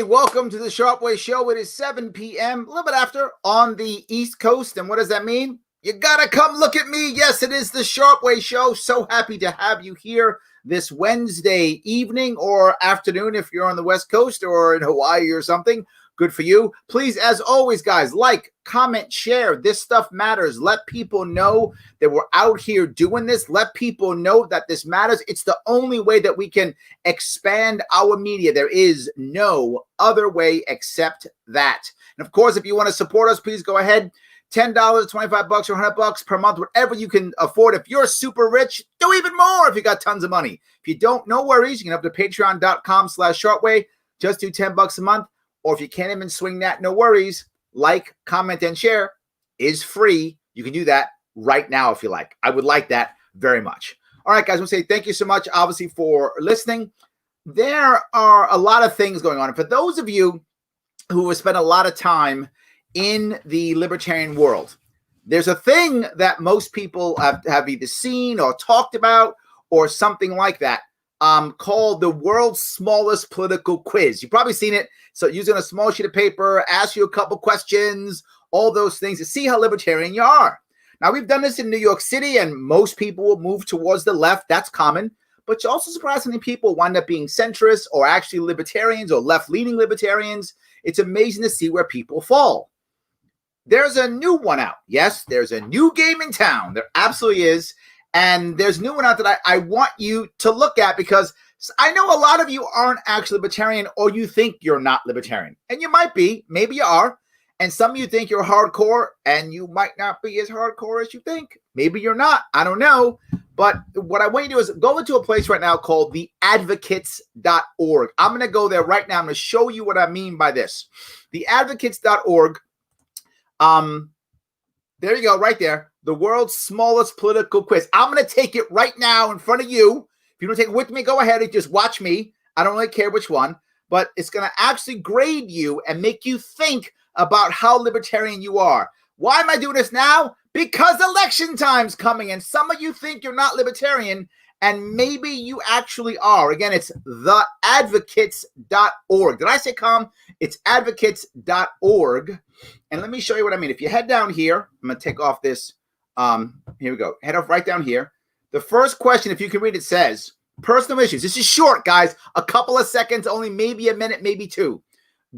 welcome to the Sharpe Way show. It is 7 p.m., a little bit after, on the East Coast. And what does that mean? You gotta come look at me. Yes, it is the Sharpe Way show. So happy to have you here this Wednesday evening or afternoon if you're on the West Coast or in Hawaii or something. Good for you. Please, as always, guys, like, comment, share. This stuff matters. Let people know that we're out here doing this. Let people know that this matters. It's the only way that we can expand our media. There is no other way except that. And of course, if you want to support us, please go ahead. $10, $25, or $100 per month, whatever you can afford. If you're super rich, do even more if you got tons of money. If you don't, no worries. You can up to patreon.com/SharpeWay. Just do $10 a month. Or if you can't even swing that, no worries. Like, comment, and share is free. You can do that right now if you like. I would like that very much. All right, guys, I want to say thank you so much, obviously, for listening. There are a lot of things going on. And for those of you who have spent a lot of time in the libertarian world, there's a thing that most people have either seen or talked about or something like that. Called the world's smallest political quiz. You've probably seen it. So using a small sheet of paper, ask you a couple questions, all those things to see how libertarian you are. Now, we've done this in New York City, and most people will move towards the left. That's common. But you also surprisingly people wind up being centrists or actually libertarians or left-leaning libertarians. It's amazing to see where people fall. There's a new one out. Yes, there's a new game in town. There absolutely is. And there's a new one out that I want you to look at because I know a lot of you aren't actually libertarian or you think you're not libertarian. And you might be. Maybe you are. And some of you think you're hardcore and you might not be as hardcore as you think. Maybe you're not. I don't know. But what I want you to do is go into a place right now called theadvocates.org. I'm going to go there right now. I'm going to show you what I mean by this. Theadvocates.org. There you go, right there. The world's smallest political quiz. I'm going to take it right now in front of you. If you don't take it with me, go ahead and just watch me. I don't really care which one, but it's going to actually grade you and make you think about how libertarian you are. Why am I doing this now? Because election time's coming, and some of you think you're not libertarian, and maybe you actually are. Again, it's theadvocates.org. Did I say com? It's advocates.org. And let me show you what I mean. If you head down here, I'm going to take off this. Here we go. Head off right down here. The first question, if you can read it, says, personal issues. This is short, guys. A couple of seconds, only maybe a minute, maybe two.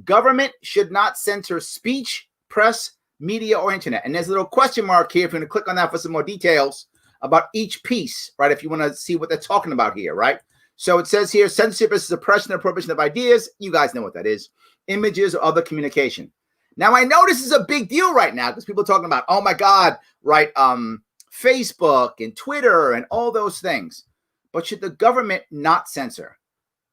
Government should not censor speech, press, media, or internet. And there's a little question mark here if you're going to click on that for some more details about each piece, right? If you want to see what they're talking about here, right? So it says here, censorship is suppression or prohibition of ideas. You guys know what that is. Images or other communication. Now, I know this is a big deal right now because people are talking about, oh my God, right, Facebook and Twitter and all those things. But should the government not censor?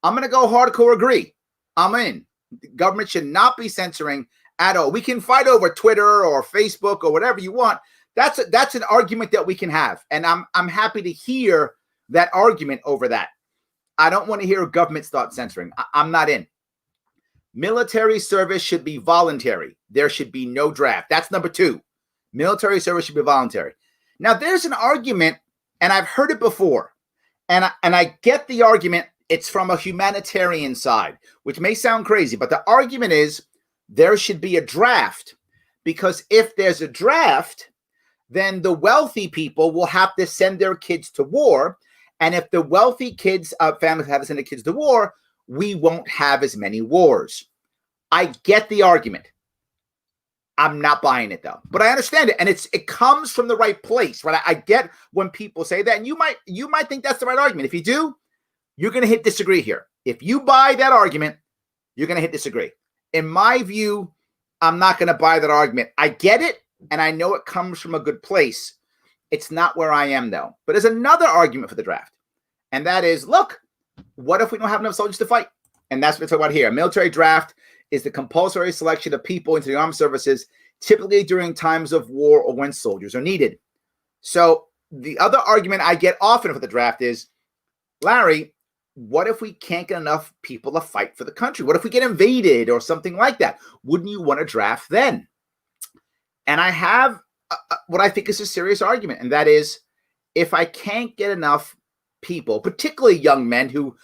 I'm going to go hardcore agree. I'm in. The government should not be censoring at all. We can fight over Twitter or Facebook or whatever you want. That's an argument that we can have. And I'm happy to hear that argument over that. I don't want to hear a government start censoring. I'm not in. Military service should be voluntary. There should be no draft. That's number two. Military service should be voluntary. Now, there's an argument, and I've heard it before, and I get the argument. It's from a humanitarian side, which may sound crazy, but the argument is there should be a draft because if there's a draft, then the wealthy people will have to send their kids to war, and if the wealthy kids, families have to send their kids to war, we won't have as many wars. I get the argument. I'm not buying it though, but I understand it, and it comes from the right place, right? I get when people say that, and you might think that's the right argument. If you do, you're going to hit disagree here. If you buy that argument, you're going to hit disagree. In my view, I'm not going to buy that argument. I get it, and I know it comes from a good place. It's not where I am though. But there's another argument for the draft, and that is, look. What if we don't have enough soldiers to fight? And that's what we're talking about here. A military draft is the compulsory selection of people into the armed services, typically during times of war or when soldiers are needed. So the other argument I get often for the draft is, Larry, what if we can't get enough people to fight for the country? What if we get invaded or something like that? Wouldn't you want to draft then? And I have what I think is a serious argument, and that is, if I can't get enough people, particularly young men who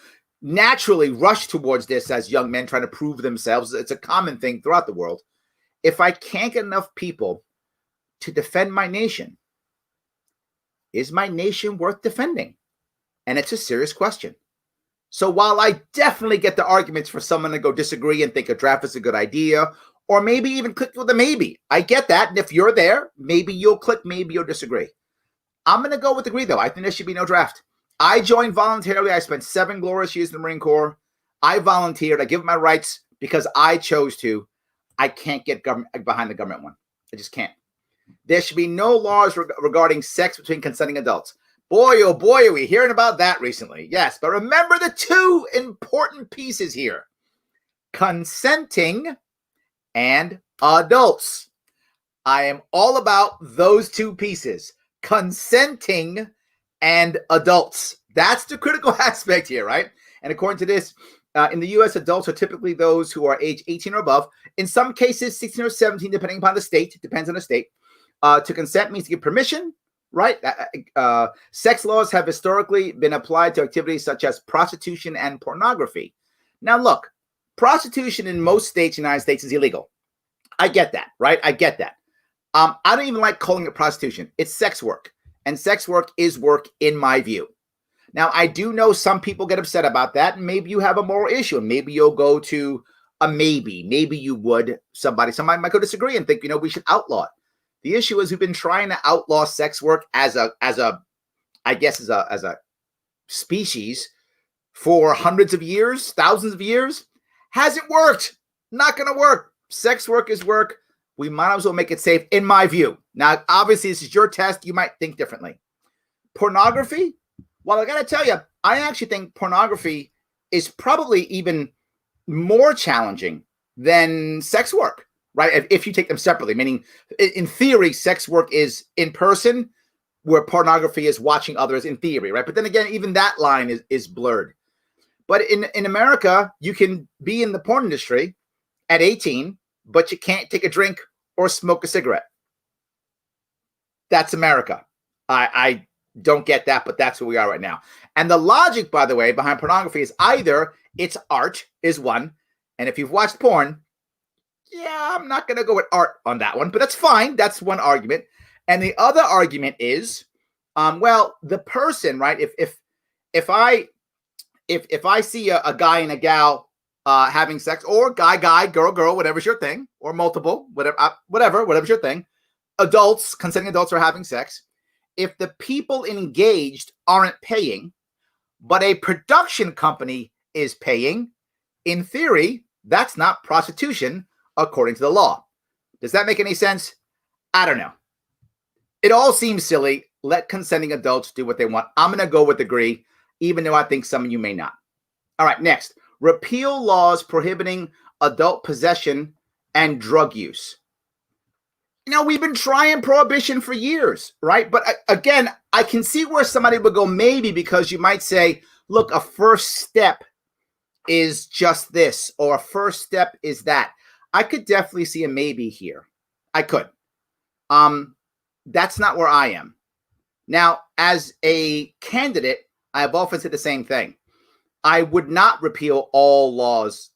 naturally rush towards this as young men trying to prove themselves. It's a common thing throughout the world. If I can't get enough people to defend my nation, is my nation worth defending? And it's a serious question. So while I definitely get the arguments for someone to go disagree and think a draft is a good idea, or maybe even click with a maybe, I get that. And if you're there, maybe you'll click, maybe you'll disagree. I'm going to go with agree, though. I think there should be no draft. I joined voluntarily. I spent 7 glorious years in the Marine Corps. I volunteered. I give my rights because I chose to. I can't get behind the government one. I just can't. There should be no laws regarding sex between consenting adults. Boy, oh boy, are we hearing about that recently. Yes, but remember the 2 important pieces here. Consenting and adults. I am all about those 2 pieces. Consenting and adults. That's the critical aspect here, right? And according to this, in the U.S., adults are typically those who are age 18 or above. In some cases, 16 or 17, depending upon the state. It depends on the state. To consent means to give permission, right? Sex laws have historically been applied to activities such as prostitution and pornography. Now, look, prostitution in most states in the United States is illegal. I get that, right? I get that. I don't even like calling it prostitution. It's sex work. And sex work is work in my view. Now, I do know some people get upset about that. And maybe you have a moral issue. And maybe you'll go to a maybe. Maybe you would. Somebody might go disagree and think, we should outlaw it. The issue is we've been trying to outlaw sex work as a species for hundreds of years, thousands of years. Hasn't worked. Not going to work. Sex work is work. We might as well make it safe, in my view. Now, obviously, this is your test. You might think differently. Pornography? Well, I got to tell you, I actually think pornography is probably even more challenging than sex work, right? If you take them separately, meaning in theory, sex work is in person, where pornography is watching others in theory, right? But then again, even that line is blurred. But in America, you can be in the porn industry at 18, but you can't take a drink or smoke a cigarette. That's America. I don't get that, but that's where we are right now. And the logic, by the way, behind pornography is either it's art is one, and if you've watched porn, yeah, I'm not going to go with art on that one, but that's fine. That's one argument. And the other argument is, the person, right? If I see a guy and a gal having sex, or guy, girl, whatever's your thing, or multiple, whatever's your thing, consenting adults are having sex. If the people engaged aren't paying, but a production company is paying, in theory, that's not prostitution according to the law. Does that make any sense? I don't know. It all seems silly. Let consenting adults do what they want. I'm going to go with agree, even though I think some of you may not. All right, next. Repeal laws prohibiting adult possession and drug use. We've been trying prohibition for years, right? But again, I can see where somebody would go maybe, because you might say, look, a first step is just this, or a first step is that. I could definitely see a maybe here. I could. That's not where I am. Now, as a candidate, I have often said the same thing. I would not repeal all laws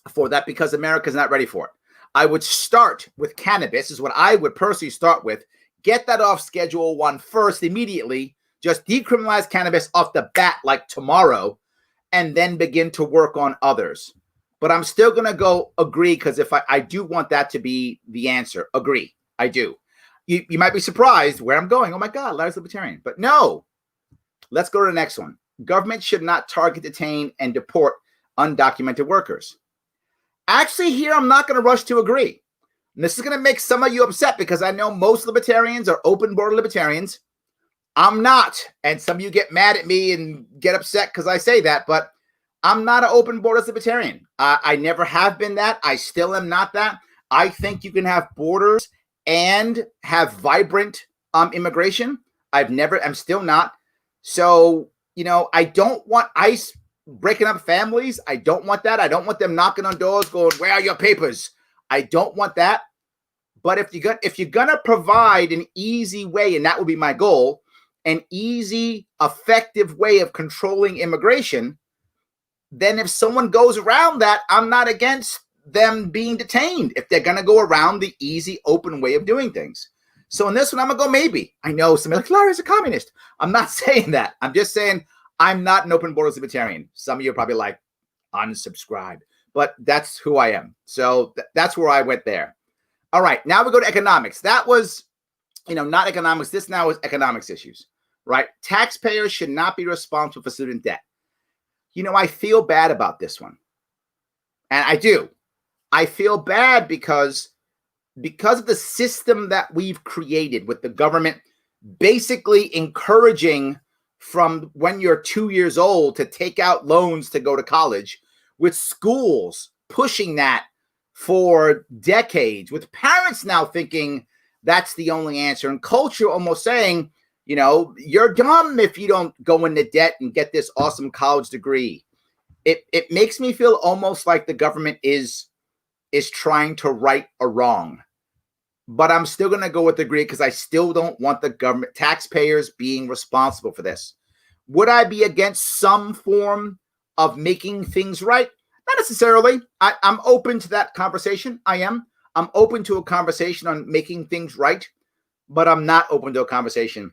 for that because America's not ready for it. I would start with cannabis, is what I would personally start with. Get that off Schedule 1 first immediately. Just decriminalize cannabis off the bat like tomorrow, and then begin to work on others. But I'm still going to go agree, because if I do want that to be the answer. Agree. I do. You might be surprised where I'm going. Oh my God, Larry's Libertarian. But no. Let's go to the next one. Government should not target, detain, and deport undocumented workers. Actually, here I'm not going to rush to agree. And this is going to make some of you upset, because I know most libertarians are open border libertarians. I'm not. And some of you get mad at me and get upset because I say that, but I'm not an open borders libertarian. I never have been that. I still am not that. I think you can have borders and have vibrant immigration. I'm still not. So, I don't want ICE breaking up families. I don't want that. I don't want them knocking on doors going, where are your papers? I don't want that. But if you're going to provide an easy way, and that would be my goal, an easy, effective way of controlling immigration, then if someone goes around that, I'm not against them being detained if they're going to go around the easy, open way of doing things. So in this one, I'm going to go maybe. I know somebody like, Larry's a communist. I'm not saying that. I'm just saying I'm not an open borders libertarian. Some of you are probably like, unsubscribe. But that's who I am. So that's where I went there. All right, now we go to economics. That was, not economics. This now is economics issues, right? Taxpayers should not be responsible for student debt. I feel bad about this one. And I do. I feel bad because of the system that we've created with the government basically encouraging from when you're 2 years old to take out loans to go to college, with schools pushing that for decades, with parents now thinking that's the only answer, and culture almost saying, you're dumb if you don't go into debt and get this awesome college degree. It makes me feel almost like the government is trying to right a wrong. But I'm still going to go with agree because I still don't want the government, taxpayers being responsible for this. Would I be against some form of making things right? Not necessarily. I'm open to that conversation. I am. I'm open to a conversation on making things right, but I'm not open to a conversation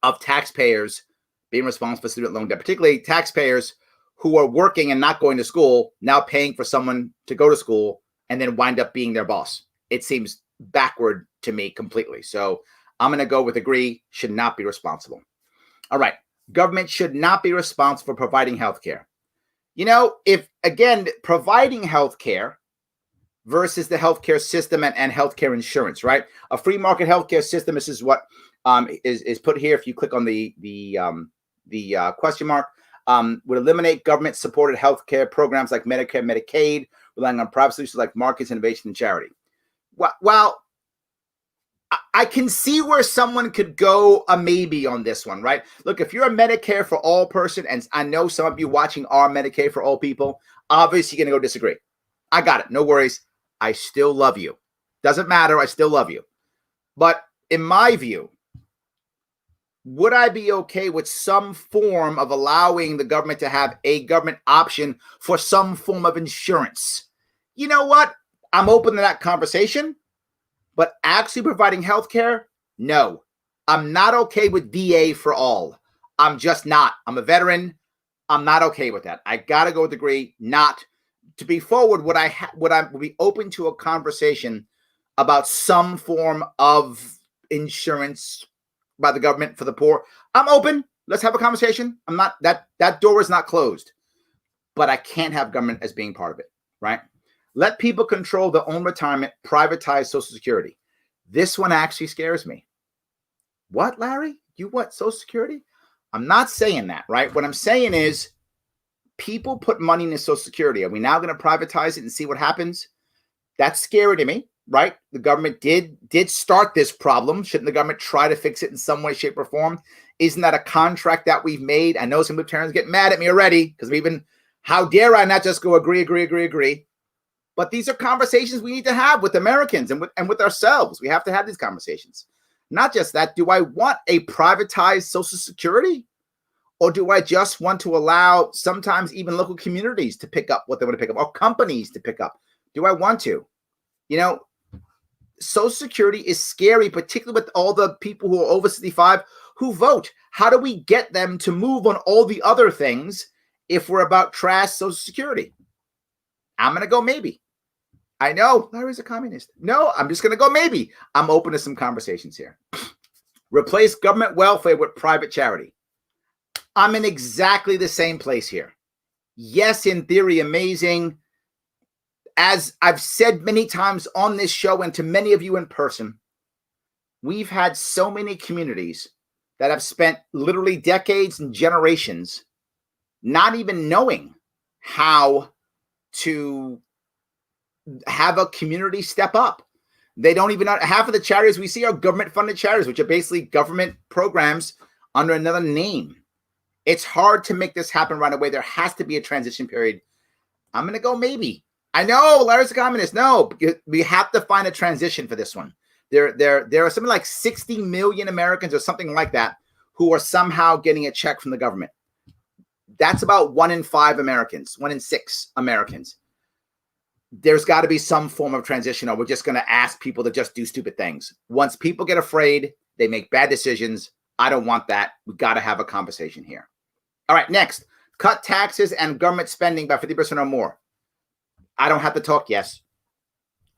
of taxpayers being responsible for student loan debt, particularly taxpayers who are working and not going to school, now paying for someone to go to school and then wind up being their boss. It seems backward to me completely. So I'm going to go with agree, should not be responsible. All right. Government should not be responsible for providing health care. If, again, providing health care versus the healthcare system and healthcare insurance, right? A free market healthcare system, this is what is put here. If you click on the question mark, would eliminate government-supported healthcare programs like Medicare, Medicaid, relying on private solutions like markets, innovation, and charity. Well, I can see where someone could go a maybe on this one, right? Look, if you're a Medicare for all person, and I know some of you watching are Medicare for all people, obviously you're going to go disagree. I got it. No worries. I still love you. Doesn't matter. I still love you. But in my view, would I be okay with some form of allowing the government to have a government option for some form of insurance? You know what? I'm open to that conversation, but actually providing health care, no. I'm not okay with VA for all. I'm just not. I'm a veteran. I'm not okay with that. I got to go with agree, not. To be forward, would I be open to a conversation about some form of insurance by the government for the poor? I'm open. Let's have a conversation. I'm not, that door is not closed, but I can't have government as being part of it, right? Let people control their own retirement, privatize Social Security. This one actually scares me. What, Larry? You what, Social Security? I'm not saying that, right? What I'm saying is people put money into Social Security. Are we now going to privatize it and see what happens? That's scary to me, right? The government did start this problem. Shouldn't the government try to fix it in some way, shape, or form? Isn't that a contract that we've made? I know some libertarians get mad at me already because how dare I not just go agree? But these are conversations we need to have with Americans and with ourselves. We have to have these conversations. Not just that. Do I want a privatized Social Security? Or do I just want to allow sometimes even local communities to pick up what they want to pick up, or companies to pick up? Do I want to? Social Security is scary, particularly with all the people who are over 65 who vote. How do we get them to move on all the other things if we're about trash Social Security? I'm going to go maybe. I know Larry's a communist. No, I'm just going to go maybe. I'm open to some conversations here. Replace government welfare with private charity. I'm in exactly the same place here. Yes, in theory, amazing. As I've said many times on this show and to many of you in person, we've had so many communities that have spent literally decades and generations not even knowing how to have a community step up. They don't even know. Half of the charities we see are government-funded charities, which are basically government programs under another name. It's hard to make this happen right away. There has to be a transition period. I'm going to go maybe. I know Larry's a communist. No, we have to find a transition for this one. There are something like 60 million Americans or something like that who are somehow getting a check from the government. That's about 1 in 5 Americans, 1 in 6 Americans. There's got to be some form of transition, or we're just going to ask people to just do stupid things. Once people get afraid, they make bad decisions. I don't want that. We got to have a conversation here. All right, next, cut taxes and government spending by 50% or more. I don't have to talk. Yes.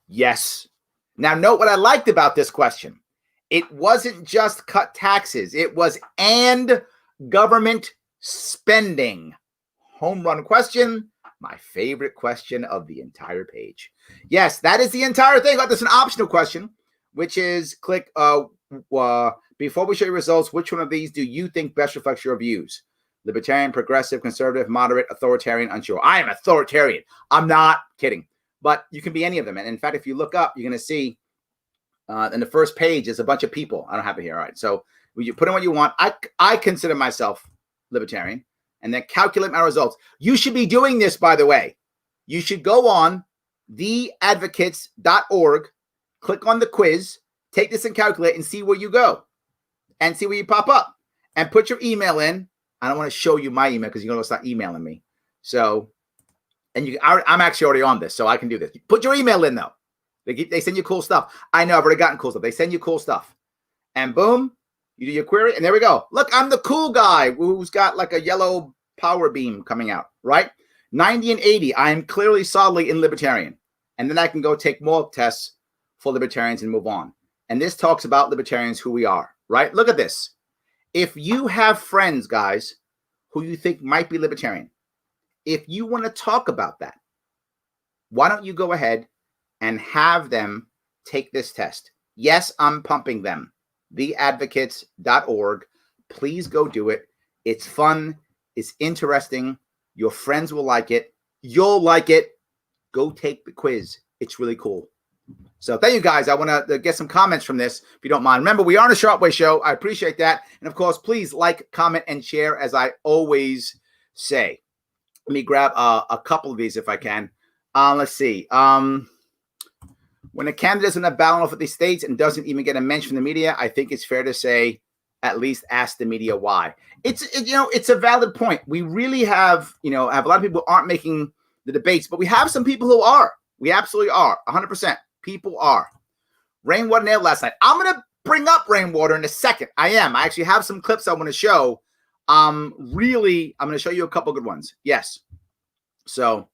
Yes. Now, note what I liked about this question. It wasn't just cut taxes. It was and government spending. Home run question. My favorite question of the entire page. Yes, that is the entire thing. But there's an optional question, which is click before we show you results, which one of these do you think best reflects your views? Libertarian, progressive, conservative, moderate, authoritarian, unsure. I am authoritarian. I'm not kidding. But you can be any of them. And in fact, if you look up, you're going to see in the first page is a bunch of people. I don't have it here. All right. So you put in what you want. I consider myself libertarian. And then calculate my results. You should be doing this, by the way. You should go on theadvocates.org, click on the quiz, take this and calculate and see where you go and see where you pop up and put your email in. I don't want to show you my email because you're going to start emailing me. So, and I'm actually already on this, so I can do this. Put your email in, though. They send you cool stuff. I know I've already gotten cool stuff. They send you cool stuff. And boom, you do your query, and there we go. Look, I'm the cool guy who's got like a yellow power beam coming out, right? 90 and 80, I am clearly solidly in libertarian. And then I can go take more tests for libertarians and move on. And this talks about libertarians, who we are, right? Look at this. If you have friends, guys, who you think might be libertarian, if you want to talk about that, why don't you go ahead and have them take this test? Yes, I'm pumping them. Theadvocates.org. Please go do it. It's fun. It's interesting. Your friends will like it. You'll like it. Go take the quiz. It's really cool. So thank you, guys. I want to get some comments from this, if you don't mind. Remember, we are on a Sharpe Way show. I appreciate that. And, of course, please like, comment, and share, as I always say. Let me grab a couple of these if I can. Let's see. When a candidate is on a ballot for the states and doesn't even get a mention from the media, I think it's fair to say at least ask the media why. It's a valid point. We really have a lot of people who aren't making the debates, but we have some people who are. We absolutely are. 100%. People are. Rainwater nailed last night. I'm going to bring up rainwater in a second. I actually have some clips I want to show. I'm going to show you a couple good ones. Yes. So,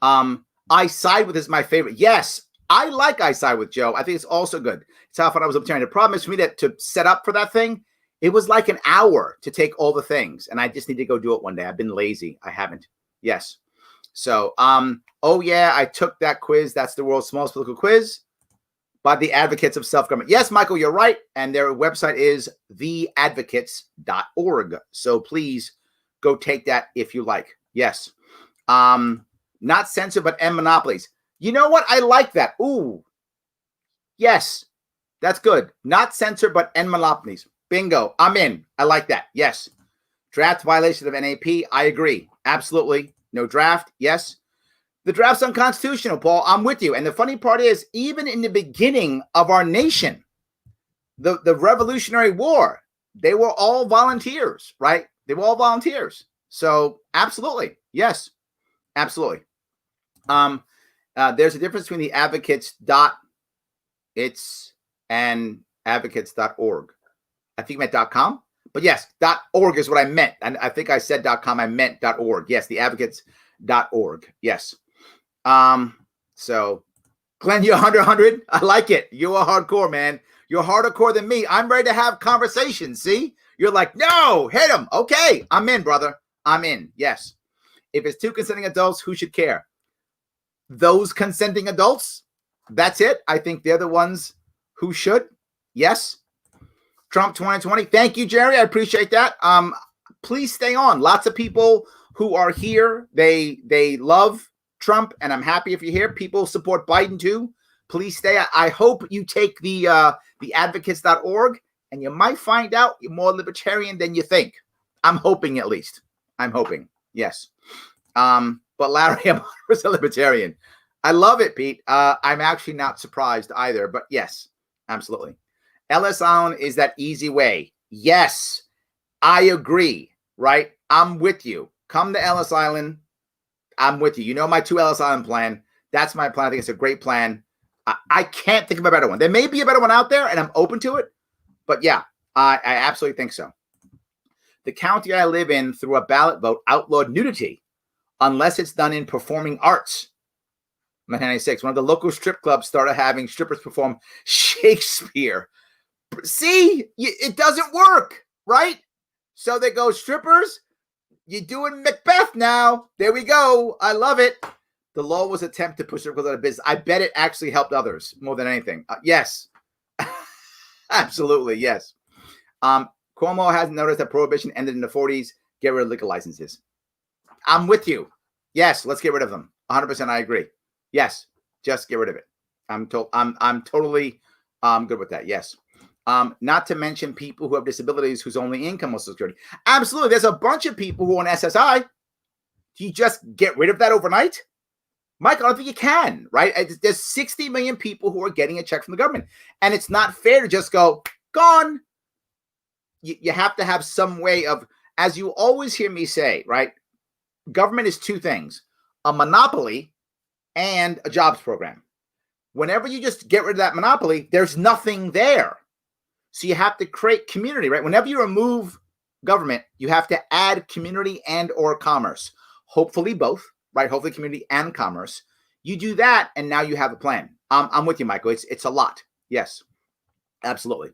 I Side With is my favorite. Yes. I like I Side With, Joe. I think it's also good. It's how fun I was libertarian. The problem is for me that to set up for that thing, it was like an hour to take all the things. And I just need to go do it one day. I've been lazy. I haven't. Yes. So, oh yeah, I took that quiz. That's the world's smallest political quiz by the Advocates of Self-Government. Yes, Michael, you're right. And their website is theadvocates.org. So please go take that if you like. Yes. Not censored, but end monopolies. You know what? I like that. Ooh. Yes. That's good. Not censored, but end monopolies. Bingo. I'm in. I like that. Yes. Draft violation of NAP. I agree. Absolutely. No draft. Yes. The draft's unconstitutional, Paul. I'm with you. And the funny part is, even in the beginning of our nation, the Revolutionary War, they were all volunteers, right? They were all volunteers. So absolutely. Yes. Absolutely. There's a difference between the advocates.it's and advocates.org. I think I meant .com, but yes, .org is what I meant. And I think I said .com. I meant .org. Yes, the advocates.org. Yes. So Glenn, you're 100. I like it. You are hardcore, man. You're harder core than me. I'm ready to have conversations. See, you're like, no, hit him. Okay. I'm in, brother. I'm in. Yes. If it's two consenting adults, who should care? Those consenting adults. That's it. I think they're the ones who should. Yes. Trump 2020. Thank you, Jerry. I appreciate that. Please stay on. Lots of people who are here, they love Trump, and I'm happy if you're here. People support Biden too. Please stay. I hope you take the advocates.org, and you might find out you're more libertarian than you think. I'm hoping, at least. I'm hoping. Yes. But Larry, I'm 100% libertarian. I love it, Pete. I'm actually not surprised either, but yes, absolutely. Ellis Island is that easy way. Yes, I agree, right? I'm with you. Come to Ellis Island. I'm with you. You know my 2 Ellis Island plan. That's my plan. I think it's a great plan. I can't think of a better one. There may be a better one out there, and I'm open to it. But yeah, I absolutely think so. The county I live in, through a ballot vote, outlawed nudity unless it's done in performing arts. 1996, one of the local strip clubs started having strippers perform Shakespeare. See, it doesn't work, right? So they go, strippers, you're doing Macbeth now. There we go. I love it. The law was an attempt to push strip clubs out of business. I bet it actually helped others more than anything. Yes. Absolutely, yes. Cuomo hasn't noticed that prohibition ended in the 40s. Get rid of liquor licenses. I'm with you. Yes, let's get rid of them. 100% I agree. Yes, just get rid of it. I'm totally good with that. Yes. Not to mention people who have disabilities whose only income was Social Security. Absolutely. There's a bunch of people who are on SSI. Do you just get rid of that overnight? Mike, I don't think you can, right? There's 60 million people who are getting a check from the government. And it's not fair to just go, gone. You have to have some way of, as you always hear me say, right? Government is 2 things, a monopoly and a jobs program. Whenever you just get rid of that monopoly, there's nothing there. So you have to create community, right? Whenever you remove government, you have to add community and or commerce. Hopefully both, right? Hopefully community and commerce. You do that, and now you have a plan. I'm with you, Michael. It's a lot. Yes, absolutely.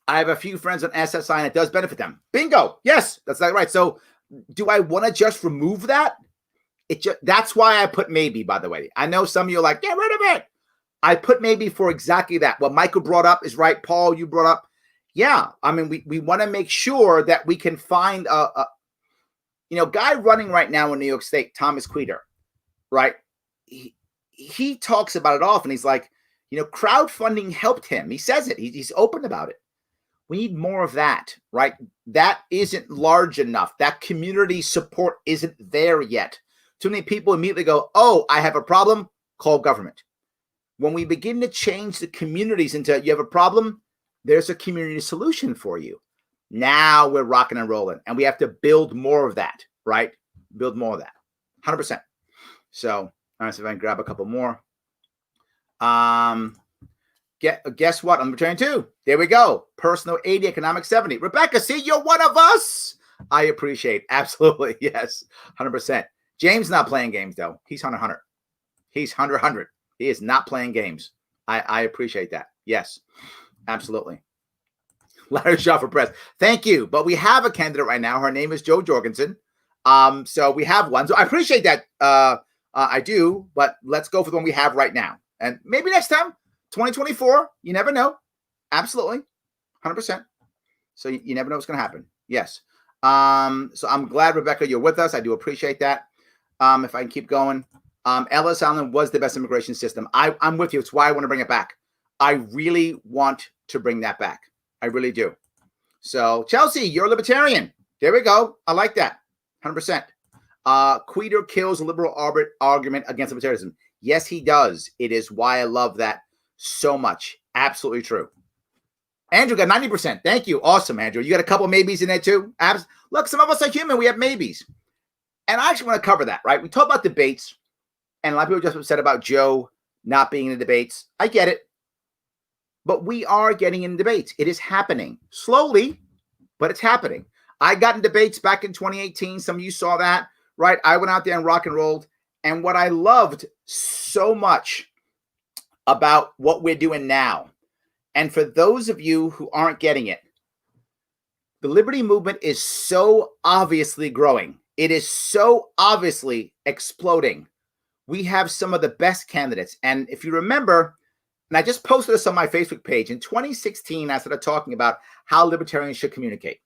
I have a few friends on SSI, and it does benefit them. Bingo. Yes, that's not right. So do I want to just remove that? That's why I put maybe, by the way. I know some of you are like, get rid of it. I put maybe for exactly that. What Michael brought up is right. Paul, you brought up. Yeah. I mean, we want to make sure that we can find a guy running right now in New York State, Thomas Queter, right? He talks about it often. He's like, crowdfunding helped him. He says it. He's open about it. We need more of that, right? That isn't large enough. That community support isn't there yet. Too many people immediately go, oh, I have a problem, call government. When we begin to change the communities into, you have a problem, there's a community solution for you. Now we're rocking and rolling, and we have to build more of that, right? Build more of that, 100%. So, all right, so if I can grab a couple more. Guess what? I'm returning to. There we go. Personal 80, economic 70. Rebecca, see, you're one of us. I appreciate. Absolutely. Yes. 100%. James not playing games, though. He's 100. He's 100. He is not playing games. I appreciate that. Yes. Absolutely. Larry Sharpe for press. Thank you. But we have a candidate right now. Her name is Jo Jorgensen. So we have one. So I appreciate that. I do. But let's go for the one we have right now. And maybe next time. 2024, you never know. Absolutely. 100%. So you never know what's going to happen. Yes. So I'm glad, Rebecca, you're with us. I do appreciate that. If I can keep going. Ellis Island was the best immigration system. I'm with you. It's why I want to bring it back. I really want to bring that back. I really do. So Chelsea, you're a libertarian. There we go. I like that. 100%. Queter kills a liberal argument against libertarianism. Yes, he does. It is why I love that so much. Absolutely true. Andrew got 90%. Thank you. Awesome, Andrew. You got a couple maybes in there too? Look, some of us are human. We have maybes. And I actually want to cover that, right? We talk about debates, and a lot of people are just upset about Joe not being in the debates. I get it. But we are getting in debates. It is happening. Slowly, but it's happening. I got in debates back in 2018. Some of you saw that, right? I went out there and rock and rolled. And what I loved so much about what we're doing now, and for those of you who aren't getting it, the liberty movement is so obviously growing. It is so obviously exploding. We have some of the best candidates. And if you remember, and I just posted this on my Facebook page, in 2016, I started talking about how libertarians should communicate.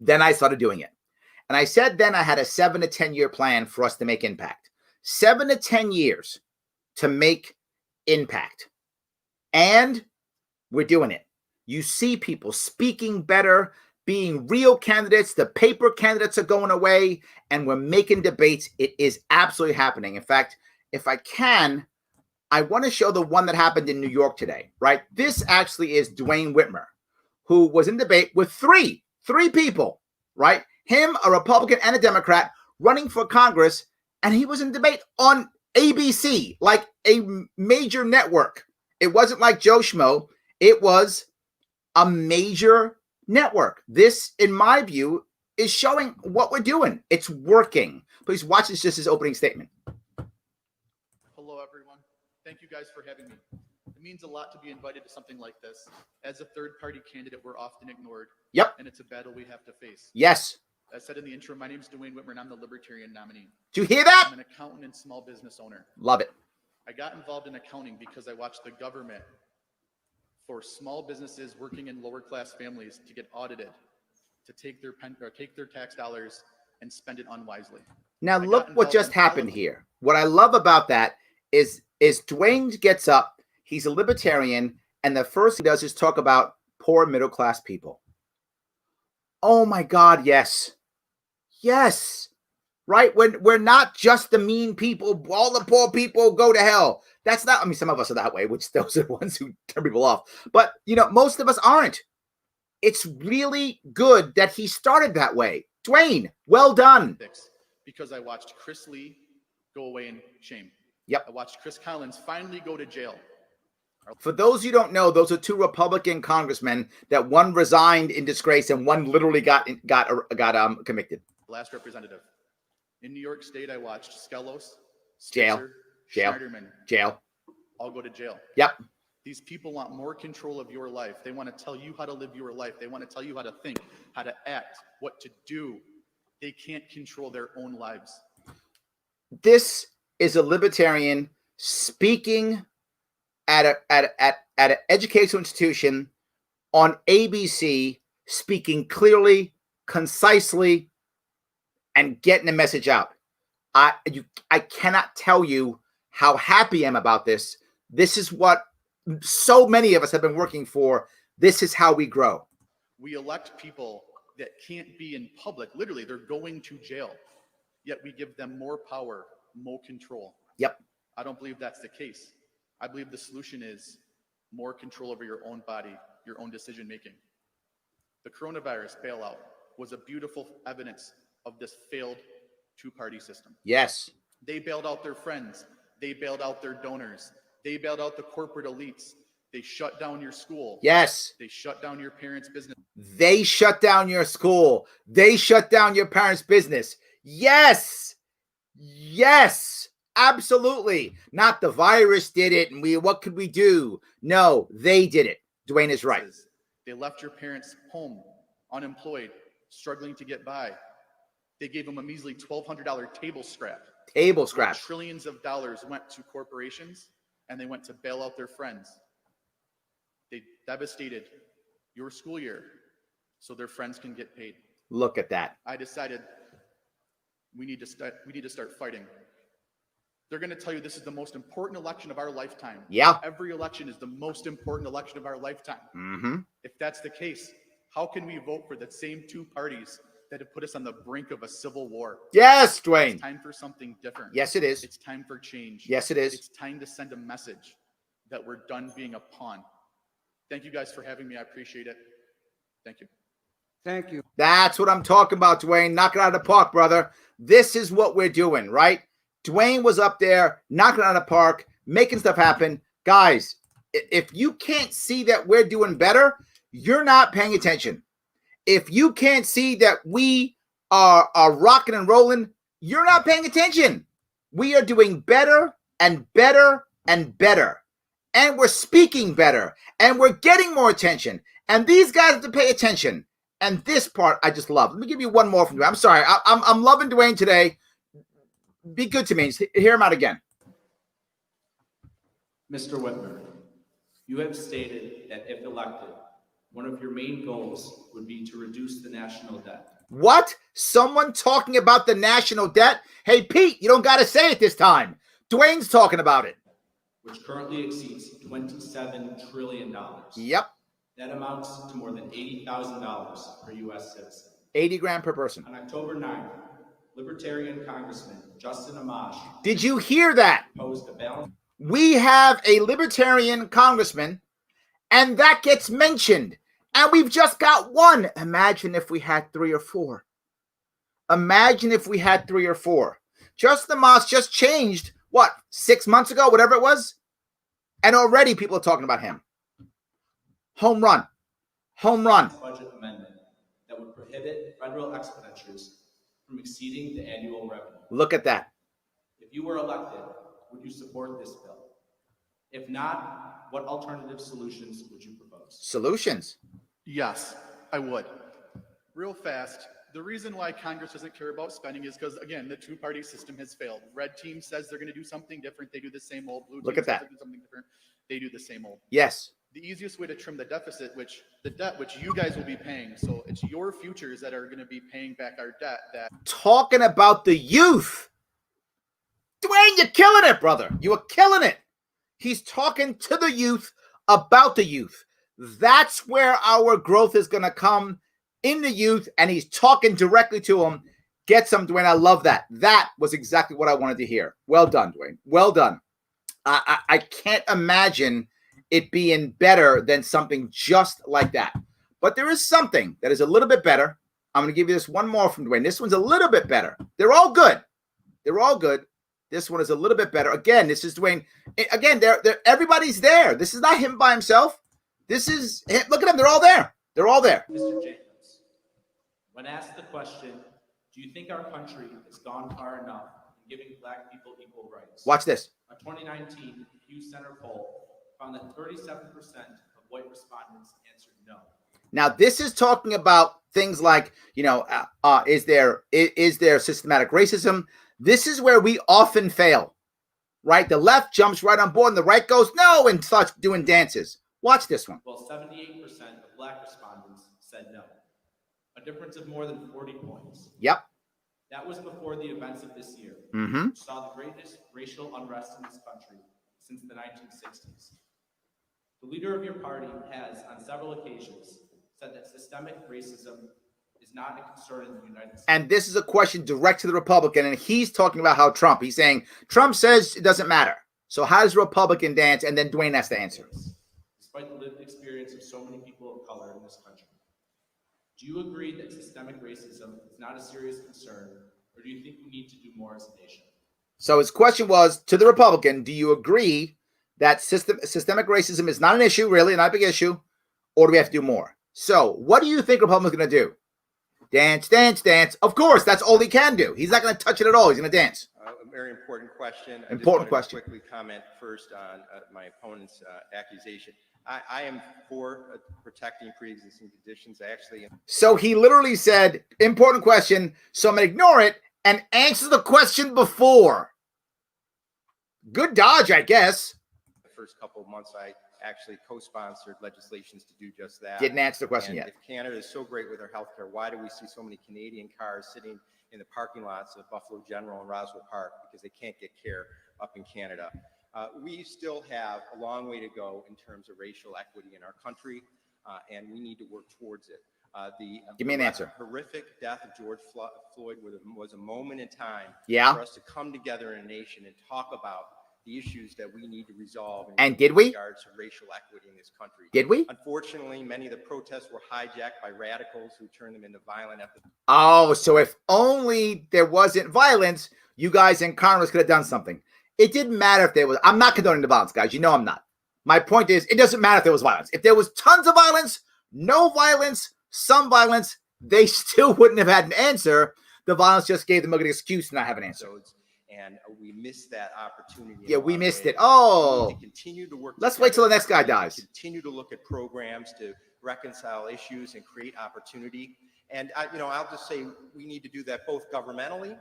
Then I started doing it. And I said then I had a 7 to 10 year plan for us to make impact. 7 to 10 years to make impact. And we're doing it. You see people speaking better, being real candidates. The paper candidates are going away, and we're making debates. It is absolutely happening. In fact, if I can, I want to show the one that happened in New York today, right? This actually is Dwayne Whitmer, who was in debate with three people, right? Him, a Republican and a Democrat, running for Congress, and he was in debate on ABC, like a major network. It wasn't like Joe Schmo. It was a major network. This, in my view, is showing what we're doing. It's working. Please watch this, just his opening statement. Hello, everyone. Thank you guys for having me. It means a lot to be invited to something like this. As a third-party candidate, we're often ignored. Yep. And it's a battle we have to face. Yes. As said in the intro, my name is Dwayne Whitmer, and I'm the Libertarian nominee. Do you hear that? I'm an accountant and small business owner. Love it. I got involved in accounting because I watched the government for small businesses working in lower-class families to get audited, to take their tax dollars and spend it unwisely. Now look what just happened here. What I love about that is Dwayne gets up, he's a libertarian, and the first thing he does is talk about poor middle-class people. Oh my God, yes. Yes. Right? We're not just the mean people, all the poor people go to hell. That's not, I mean, some of us are that way, which those are the ones who turn people off. But, you know, most of us aren't. It's really good that he started that way. Dwayne, well done. Because I watched Chris Lee go away in shame. Yep. I watched Chris Collins finally go to jail. For those you don't know, those are two Republican congressmen that one resigned in disgrace and one literally got convicted. Last representative. In New York State, I watched Skelos, Jail. Schneiderman, Jail. all go to jail. Yep. These people want more control of your life. They want to tell you how to live your life. They want to tell you how to think, how to act, what to do. They can't control their own lives. This is a libertarian speaking at an educational institution on ABC, speaking clearly, concisely, and getting a message out. I cannot tell you how happy I am about this. This is what so many of us have been working for. This is how we grow. We elect people that can't be in public. Literally, they're going to jail. Yet we give them more power, more control. Yep. I don't believe that's the case. I believe the solution is more control over your own body, your own decision making. The coronavirus bailout was a beautiful evidence of this failed two-party system. Yes. They bailed out their friends. They bailed out their donors. They bailed out the corporate elites. They shut down your school. Yes. They shut down your parents' business. They shut down your school. They shut down your parents' business. Yes. Yes. Absolutely. Not the virus did it and what could we do? No, they did it. Dwayne is right. They left your parents home, unemployed, struggling to get by. They gave them a measly $1,200 table scrap. Table scrap. Trillions of dollars went to corporations and they went to bail out their friends. They devastated your school year so their friends can get paid. Look at that. I decided we need to start fighting. They're going to tell you this is the most important election of our lifetime. Yeah. Every election is the most important election of our lifetime. Mm-hmm. If that's the case, how can we vote for the same two parties that have put us on the brink of a civil war? Yes, Dwayne. It's time for something different. Yes, it is. It's time for change. Yes, it is. It's time to send a message that we're done being a pawn. Thank you guys for having me. I appreciate it. Thank you. Thank you. That's what I'm talking about, Dwayne. Knock it out of the park, brother. This is what we're doing, right? Dwayne was up there knocking it out of the park, making stuff happen. Guys, if you can't see that we're doing better, you're not paying attention. If you can't see that we are rocking and rolling, you're not paying attention. We are doing better and better and better. And we're speaking better. And we're getting more attention. And these guys have to pay attention. And this part I just love. Let me give you one more from Dwayne. I'm sorry. I'm loving Dwayne today. Be good to me. Hear him out again. Mr. Whitmer, you have stated that if elected, one of your main goals would be to reduce the national debt. What? Someone talking about the national debt? Hey, Pete, you don't got to say it this time. Dwayne's talking about it. Which currently exceeds $27 trillion. Yep. That amounts to more than $80,000 per U.S. citizen. 80 grand per person. On October 9th, Libertarian Congressman Justin Amash. Did you hear that? Proposed a balance. We have a Libertarian congressman, and that gets mentioned. And we've just got one. Imagine if we had 3 or 4. Imagine if we had 3 or 4. Just the Moss just changed, what, 6 months ago, whatever it was? And already people are talking about him. Home run. Home run. Budget amendment that would prohibit federal expenditures from exceeding the annual revenue. Look at that. If you were elected, would you support this bill? If not, what alternative solutions would you propose? Solutions. Yes, I would. Real fast, the reason why Congress doesn't care about spending is because, again, the two-party system has failed. Red team says they're going to do something different. They do the same old. Blue team Look at that. says they do something different. They do the same old. Yes. The easiest way to trim the deficit, the debt, which you guys will be paying. So it's your futures that are going to be paying back our debt. That Talking about the youth. Dwayne, you're killing it, brother. You are killing it. He's talking to the youth about the youth. That's where our growth is going to come, in the youth, and he's talking directly to them. Get some, Dwayne. I love that. That was exactly what I wanted to hear. Well done, Dwayne. Well done. I can't imagine it being better than something just like that. But there is something that is a little bit better. I'm going to give you this one more from Dwayne. This one's a little bit better. They're all good. They're all good. This one is a little bit better. Again, this is Dwayne. Again, everybody's there. This is not him by himself. This is, look at them. They're all there. They're all there. Mr. Jacobs, when asked the question, do you think our country has gone far enough in giving Black people equal rights? Watch this. A 2019 Pew Center poll found that 37% of white respondents answered no. Now, this is talking about things like, is there systematic racism? This is where we often fail, right? The left jumps right on board and the right goes, no, and starts doing dances. Watch this one. Well, 78% of Black respondents said no. A difference of more than 40 points. Yep. That was before the events of this year, Mm-hmm. which saw the greatest racial unrest in this country since the 1960s. The leader of your party has, on several occasions, said that systemic racism is not a concern in the United States. And this is a question direct to the Republican, and he's talking about how he's saying, Trump says it doesn't matter. So how does the Republican dance? And then Dwayne has to answer. Despite the lived experience of so many people of color in this country, do you agree that systemic racism is not a serious concern, or do you think we need to do more as a nation? So his question was to the Republican, do you agree that systemic racism is not an issue, really, not a big issue, or do we have to do more? So what do you think Republicans are going to do? Dance, dance, dance. Of course, that's all he can do. He's not going to touch it at all. He's going to dance. A very important question. Important question. Quickly comment first on my opponent's accusation. I am for protecting pre-existing conditions. I actually am. So he literally said, important question, so I'm going to ignore it and answer the question before. Good dodge, I guess. The first couple of months, I actually co-sponsored legislations to do just that. Didn't answer the question And yet. if Canada is so great with their healthcare, why do we see so many Canadian cars sitting in the parking lots of Buffalo General and Roswell Park because they can't get care up in Canada? We still have a long way to go in terms of racial equity in our country, and we need to work towards it. Give me an answer. Horrific death of George Floyd was a moment in time Yeah. for us to come together in a nation and talk about the issues that we need to resolve And did we? in regards to racial equity in this country. Did we? Unfortunately, many of the protests were hijacked by radicals who turned them into violent efforts. Oh, so if only there wasn't violence, you guys in Congress could have done something. It didn't matter if there was. I'm not condoning the violence, guys. You know I'm not. My point is, it doesn't matter if there was violence. If there was tons of violence, no violence, some violence, they still wouldn't have had an answer. The violence just gave them a good excuse to not have an answer. And we missed that opportunity. Yeah, we missed it. We Oh, need to continue to work. let's wait till the next guy together. dies. Continue to look at programs to reconcile issues and create opportunity. And I'll just say we need to do that both governmentally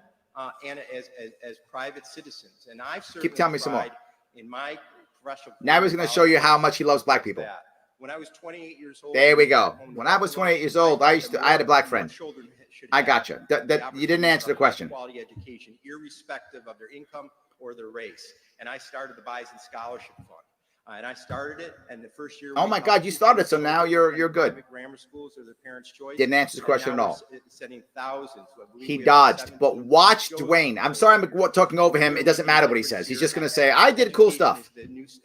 and as private citizens. And I've certainly telling me some more. tried in my professional. Now he's going to show you how much he loves black people. When I was 28 years old. There we go. When I was 28 years old, I had a black friend. I got you. You didn't answer the question. Quality education, irrespective of their income or their race. And I started the Bison Scholarship Fund. And I started it, and the first year. Oh my God, you started, so now you're good. Grammar schools are their parents' choice. Didn't answer the question at all. Sending thousands. He dodged, but watch Dwayne. I'm sorry I'm talking over him. It doesn't matter what he says. He's just going to say, I did cool stuff.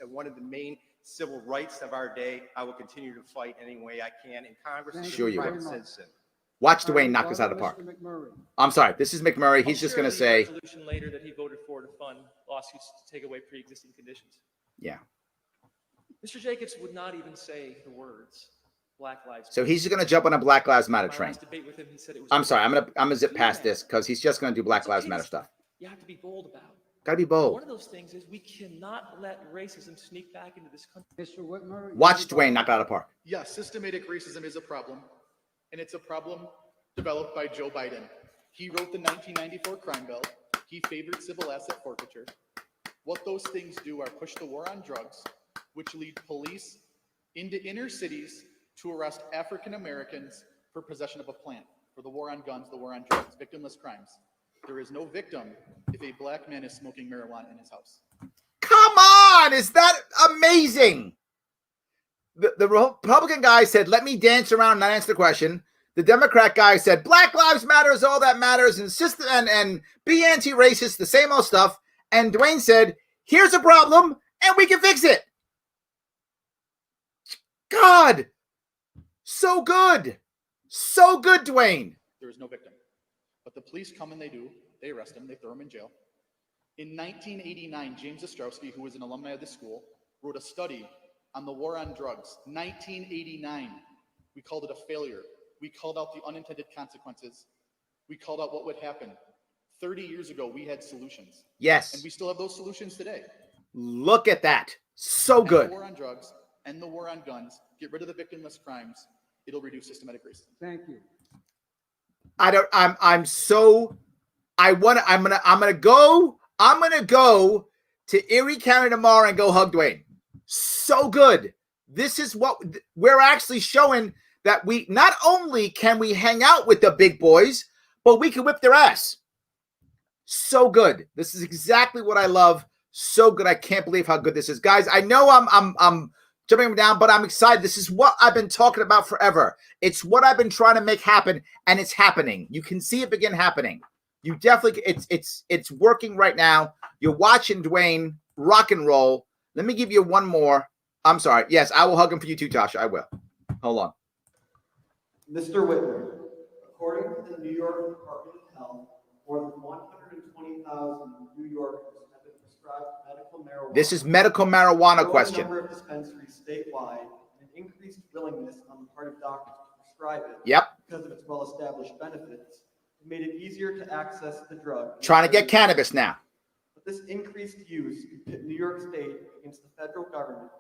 One of the main civil rights of our day. I will continue to fight any way I can in Congress. Sure you will. Citizen. Watch Dwayne knock this out of the park. I'm sorry. This is McMurray. He's just going to say. Resolution later that he voted for to fund lawsuits to take away pre-existing conditions. Yeah. Mr. Jacobs would not even say the words Black Lives Matter. So he's going to jump on a Black Lives Matter My train. last debate with him, he said it was I'm sorry. I'm gonna zip past this because he's just going to do Black Lives Matter stuff. You have to be bold about. Got to be bold. One of those things is we cannot let racism sneak back into this country. Mr. Whitmer. Watch Dwayne knock it out of the park. Yes, systematic racism is a problem, and it's a problem developed by Joe Biden. He wrote the 1994 crime bill. He favored civil asset forfeiture. What those things do are push the war on drugs, which lead police into inner cities to arrest African Americans for possession of a plant, for the war on guns, the war on drugs, victimless crimes. There is no victim if a black man is smoking marijuana in his house. Come on! Is that amazing? The Republican guy said, let me dance around and not answer the question. The Democrat guy said, Black Lives Matter is all that matters, and be anti-racist, the same old stuff. And Dwayne said, here's a problem, and we can fix it. God, so good. So good, Dwayne. There is no victim. But the police come and they arrest him, they throw him in jail. In 1989, James Ostrowski, who was an alumni of the school, wrote a study on the war on drugs. 1989. We called it a failure. We called out the unintended consequences. We called out what would happen. 30 years ago, we had solutions. Yes. And we still have those solutions today. Look at that. So good. The war on drugs and the war on guns. Get rid of the victimless crimes. It'll reduce systematic racism. Thank you. I'm gonna go to Erie County tomorrow and go hug Dwayne. So good. This is what we're actually showing, that we not only can we hang out with the big boys, but we can whip their ass. So good. This is exactly what I love. So good. I can't believe how good this is. Guys, I know I'm jumping down, but I'm excited. This is what I've been talking about forever. It's what I've been trying to make happen, and it's happening. You can see it begin happening. You definitely, it's working right now. You're watching Dwayne rock and roll. Let me give you one more. I'm sorry. Yes, I will hug him for you too, Tasha. I will. Hold on. Mr. Whitmer, according to the New York Department of Health, more than 120,000 New Yorkers have been prescribed medical marijuana. This is medical marijuana Growing question. number of dispensaries statewide and increased willingness on the part of doctors to prescribe it. Yep. Because of its well-established benefits, it made it easier to access the drug. Trying to get cannabis now. But this increased use could pit New York State against the federal government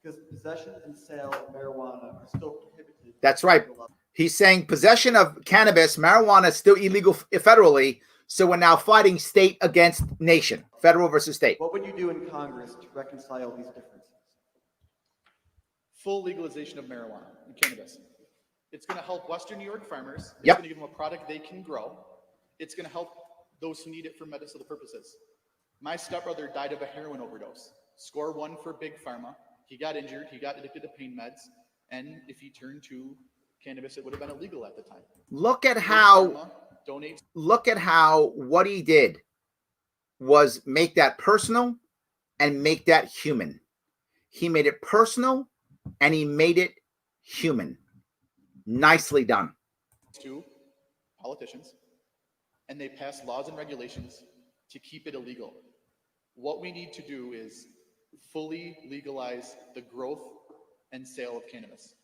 because possession and sale of marijuana are still prohibited. That's right. He's saying possession of cannabis, marijuana is still illegal federally. So we're now fighting state against nation, federal versus state. What would you do in Congress to reconcile these differences? Full legalization of marijuana and cannabis. It's going to help Western New York farmers. It's Yep. going to give them a product they can grow. It's going to help those who need it for medicinal purposes. My stepbrother died of a heroin overdose. Score one for Big Pharma. He got injured. He got addicted to pain meds. And if he turned to cannabis, it would have been illegal at the time. Look at Big how Pharma donates. what he did was make that personal and make that human. He made it personal and he made it human. Nicely done. To politicians, and they pass laws and regulations to keep it illegal. What we need to do is fully legalize the growth and sale of cannabis.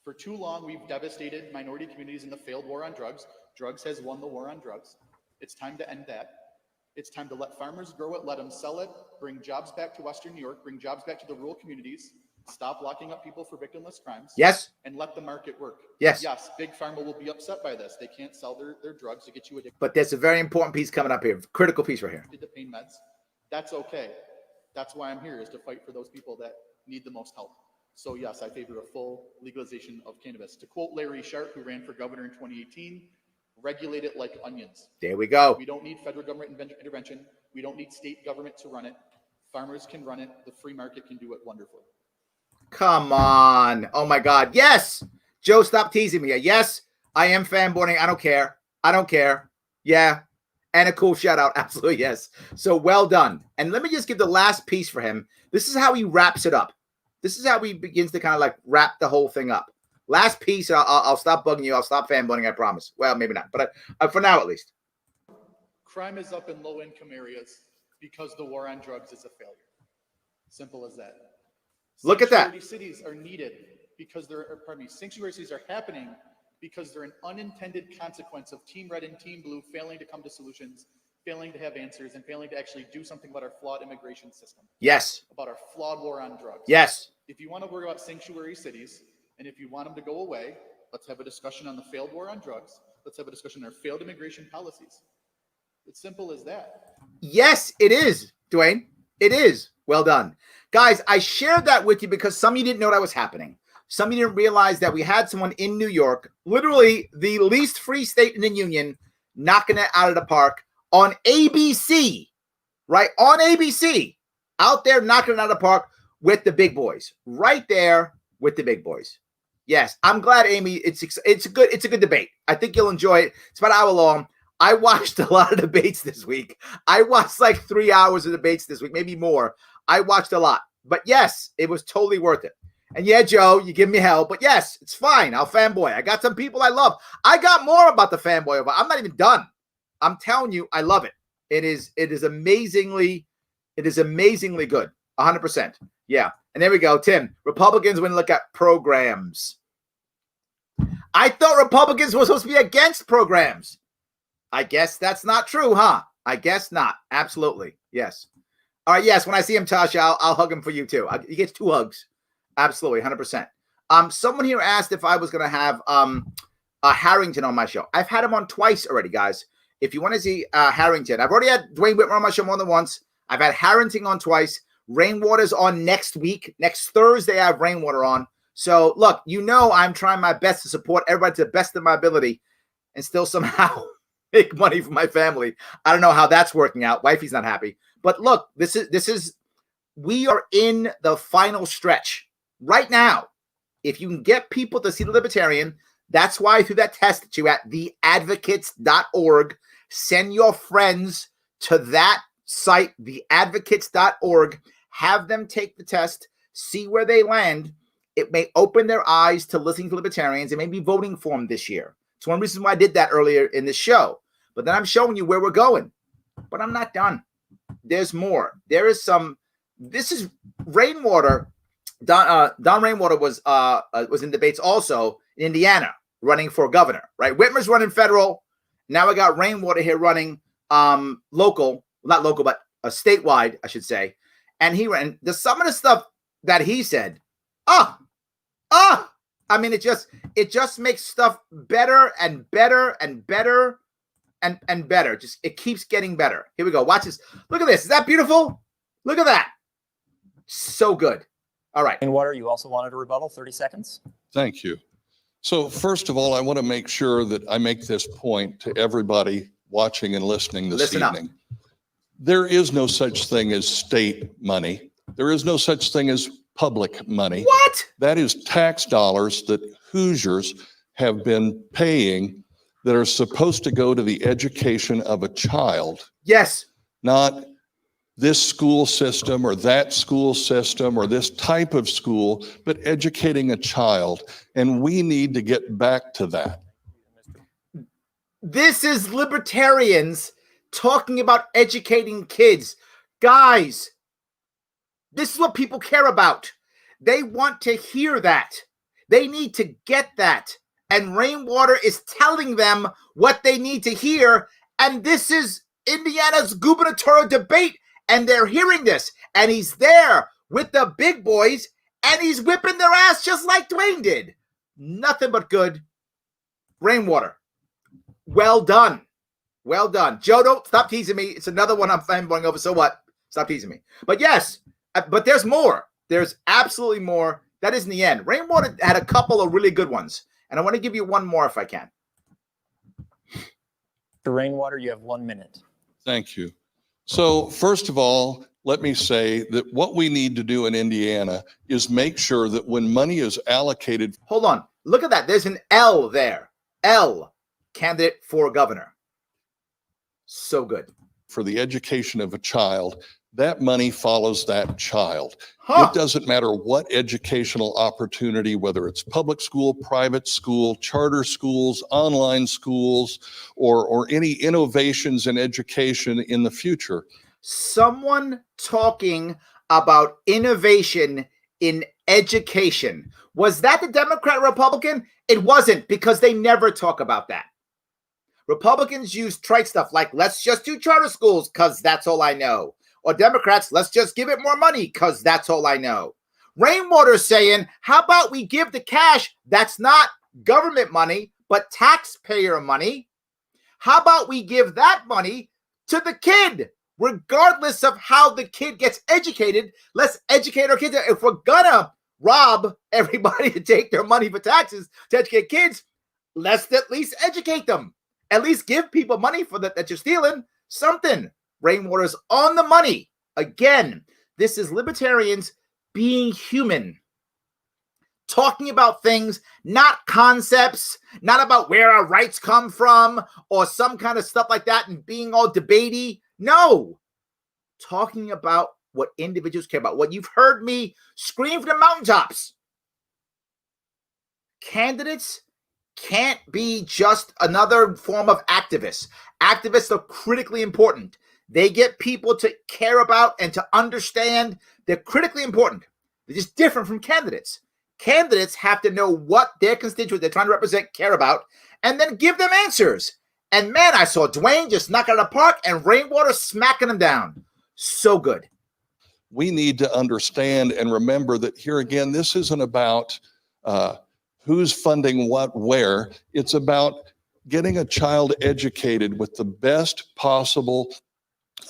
For too long, we've devastated minority communities in the failed war on drugs. Drugs has won the war on drugs. It's time to end that. It's time to let farmers grow it, let them sell it, bring jobs back to Western New York, bring jobs back to the rural communities, stop locking up people for victimless crimes. Yes. And let the market work. Yes. Yes, Big Pharma will be upset by this. They can't sell their drugs to get you addicted But there's a very important piece coming up here. Critical piece right here. to pain meds. That's okay. That's why I'm here, is to fight for those people that need the most help. So yes, I favor a full legalization of cannabis. To quote Larry Sharpe, who ran for governor in 2018, regulate it like onions. There we go. We don't need federal government intervention. We don't need state government to run it. Farmers can run it. The free market can do it wonderfully. Come on. Oh my God. Yes. Joe, stop teasing me. Yes, I am fanboying. I don't care. I don't care. Yeah. And a cool shout out. Absolutely. Yes. So well done. And let me just give the last piece for him. This is how he wraps it up. This is how he begins to kind of like wrap the whole thing up. Last piece, I'll stop bugging you. I'll stop fanboying, I promise. Well, maybe not, but for now at least. Crime is up in low-income areas because the war on drugs is a failure. Simple as that. Look at that. Sanctuary cities are needed because sanctuary cities are happening because they're an unintended consequence of Team Red and Team Blue failing to come to solutions, failing to have answers, and failing to actually do something about our flawed immigration system. Yes. About our flawed war on drugs. Yes. If you want to worry about sanctuary cities, and if you want them to go away, let's have a discussion on the failed war on drugs. Let's have a discussion on our failed immigration policies. It's simple as that. Yes, it is, Dwayne. It is. Well done. Guys, I shared that with you because some of you didn't know that was happening. Some of you didn't realize that we had someone in New York, literally the least free state in the union, knocking it out of the park on ABC, right? On ABC, out there knocking it out of the park with the big boys, right there with the big boys. Yes, I'm glad, Amy. It's a good debate. I think you'll enjoy it. It's about an hour long. I watched a lot of debates this week. I watched like 3 hours of debates this week, maybe more. I watched a lot, but yes, it was totally worth it. And yeah, Joe, you give me hell, but yes, it's fine. I'll fanboy. I got some people I love. I got more about the fanboy. I'm not even done. I'm telling you, I love it. It is amazingly good. 100%. Yeah. And there we go. Tim, Republicans when look at programs. I thought Republicans were supposed to be against programs. I guess that's not true, huh? I guess not. Absolutely. Yes. All right. Yes. When I see him, Tasha, I'll hug him for you too. He gets 2 hugs. Absolutely. 100%. Someone here asked if I was going to have Harrington on my show. I've had him on twice already, guys. If you want to see Harrington, I've already had Dwayne Whitmer on my show more than once. I've had Harrington on twice. Rainwater's on next week. Next Thursday, I have Rainwater on. So look, I'm trying my best to support everybody to the best of my ability and still somehow make money for my family. I don't know how that's working out. Wifey's not happy. But look, we are in the final stretch right now. If you can get people to see the Libertarian, that's why I threw that test at you at theadvocates.org. Send your friends to that site, theadvocates.org. Have them take the test, see where they land. It may open their eyes to listening to Libertarians and maybe voting for them this year. It's one reason why I did that earlier in this show. But then I'm showing you where we're going. But I'm not done. There's more. There is some. This is Rainwater. Don Rainwater was in debates also in Indiana, running for governor. Right, Whitmer's running federal. Now I got Rainwater here running local, not local, but statewide, I should say. And he ran. Some of the stuff that he said. I mean, it just makes stuff better and better and better and better. Just it keeps getting better. Here we go. Watch this. Look at this. Is that beautiful? Look at that. So good. All right. Rainwater, you also wanted a rebuttal, 30 seconds. Thank you. So first of all, I want to make sure that I make this point to everybody watching and listening this evening. There is no such thing as state money. There is no such thing as public money. What? That is tax dollars that Hoosiers have been paying that are supposed to go to the education of a child. Yes. Not this school system or that school system or this type of school, but educating a child. And we need to get back to that. This is Libertarians talking about educating kids. Guys, this is what people care about. They want to hear that. They need to get that. And Rainwater is telling them what they need to hear. And this is Indiana's gubernatorial debate. And they're hearing this. And he's there with the big boys. And he's whipping their ass just like Dwayne did. Nothing but good. Rainwater. Well done. Well done. Joe, don't stop teasing me. It's another one I'm fanboying over. So what? Stop teasing me. But yes, but there's more. There's absolutely more. That isn't the end. Rainwater had a couple of really good ones. And I want to give you one more if I can. For Rainwater, you have 1 minute. Thank you. So first of all, let me say that what we need to do in Indiana is make sure that when money is allocated. Hold on. Look at that. There's an L there. L, candidate for governor. So good. For the education of a child, that money follows that child. It doesn't matter what educational opportunity, whether it's public school, private school, charter schools, online schools, or any innovations in education in the future. Someone talking about innovation in education. Was that the Democrat or Republican? It wasn't, because they never talk about that. Republicans use trite stuff like, let's just do charter schools because that's all I know. Or Democrats, let's just give it more money because that's all I know. Rainwater's saying, how about we give the cash that's not government money, but taxpayer money? How about we give that money to the kid? Regardless of how the kid gets educated, let's educate our kids. If we're gonna rob everybody to take their money for taxes to educate kids, let's at least educate them. At least give people money for that you're stealing. Something. Rainwater's on the money. Again, this is libertarians being human. Talking about things, not concepts, not about where our rights come from or some kind of stuff like that and being all debatey. No. Talking about what individuals care about. What you've heard me scream from the mountaintops. Candidates can't be just another form of activists. Activists are critically important. They get people to care about and to understand. They're critically important. They're just different from candidates. Candidates have to know what their constituents they're trying to represent care about and then give them answers. And man, I saw Dwayne just knock it out of the park and Rainwater smacking him down. So good. We need to understand and remember that here again, this isn't about who's funding what where. It's about getting a child educated with the best possible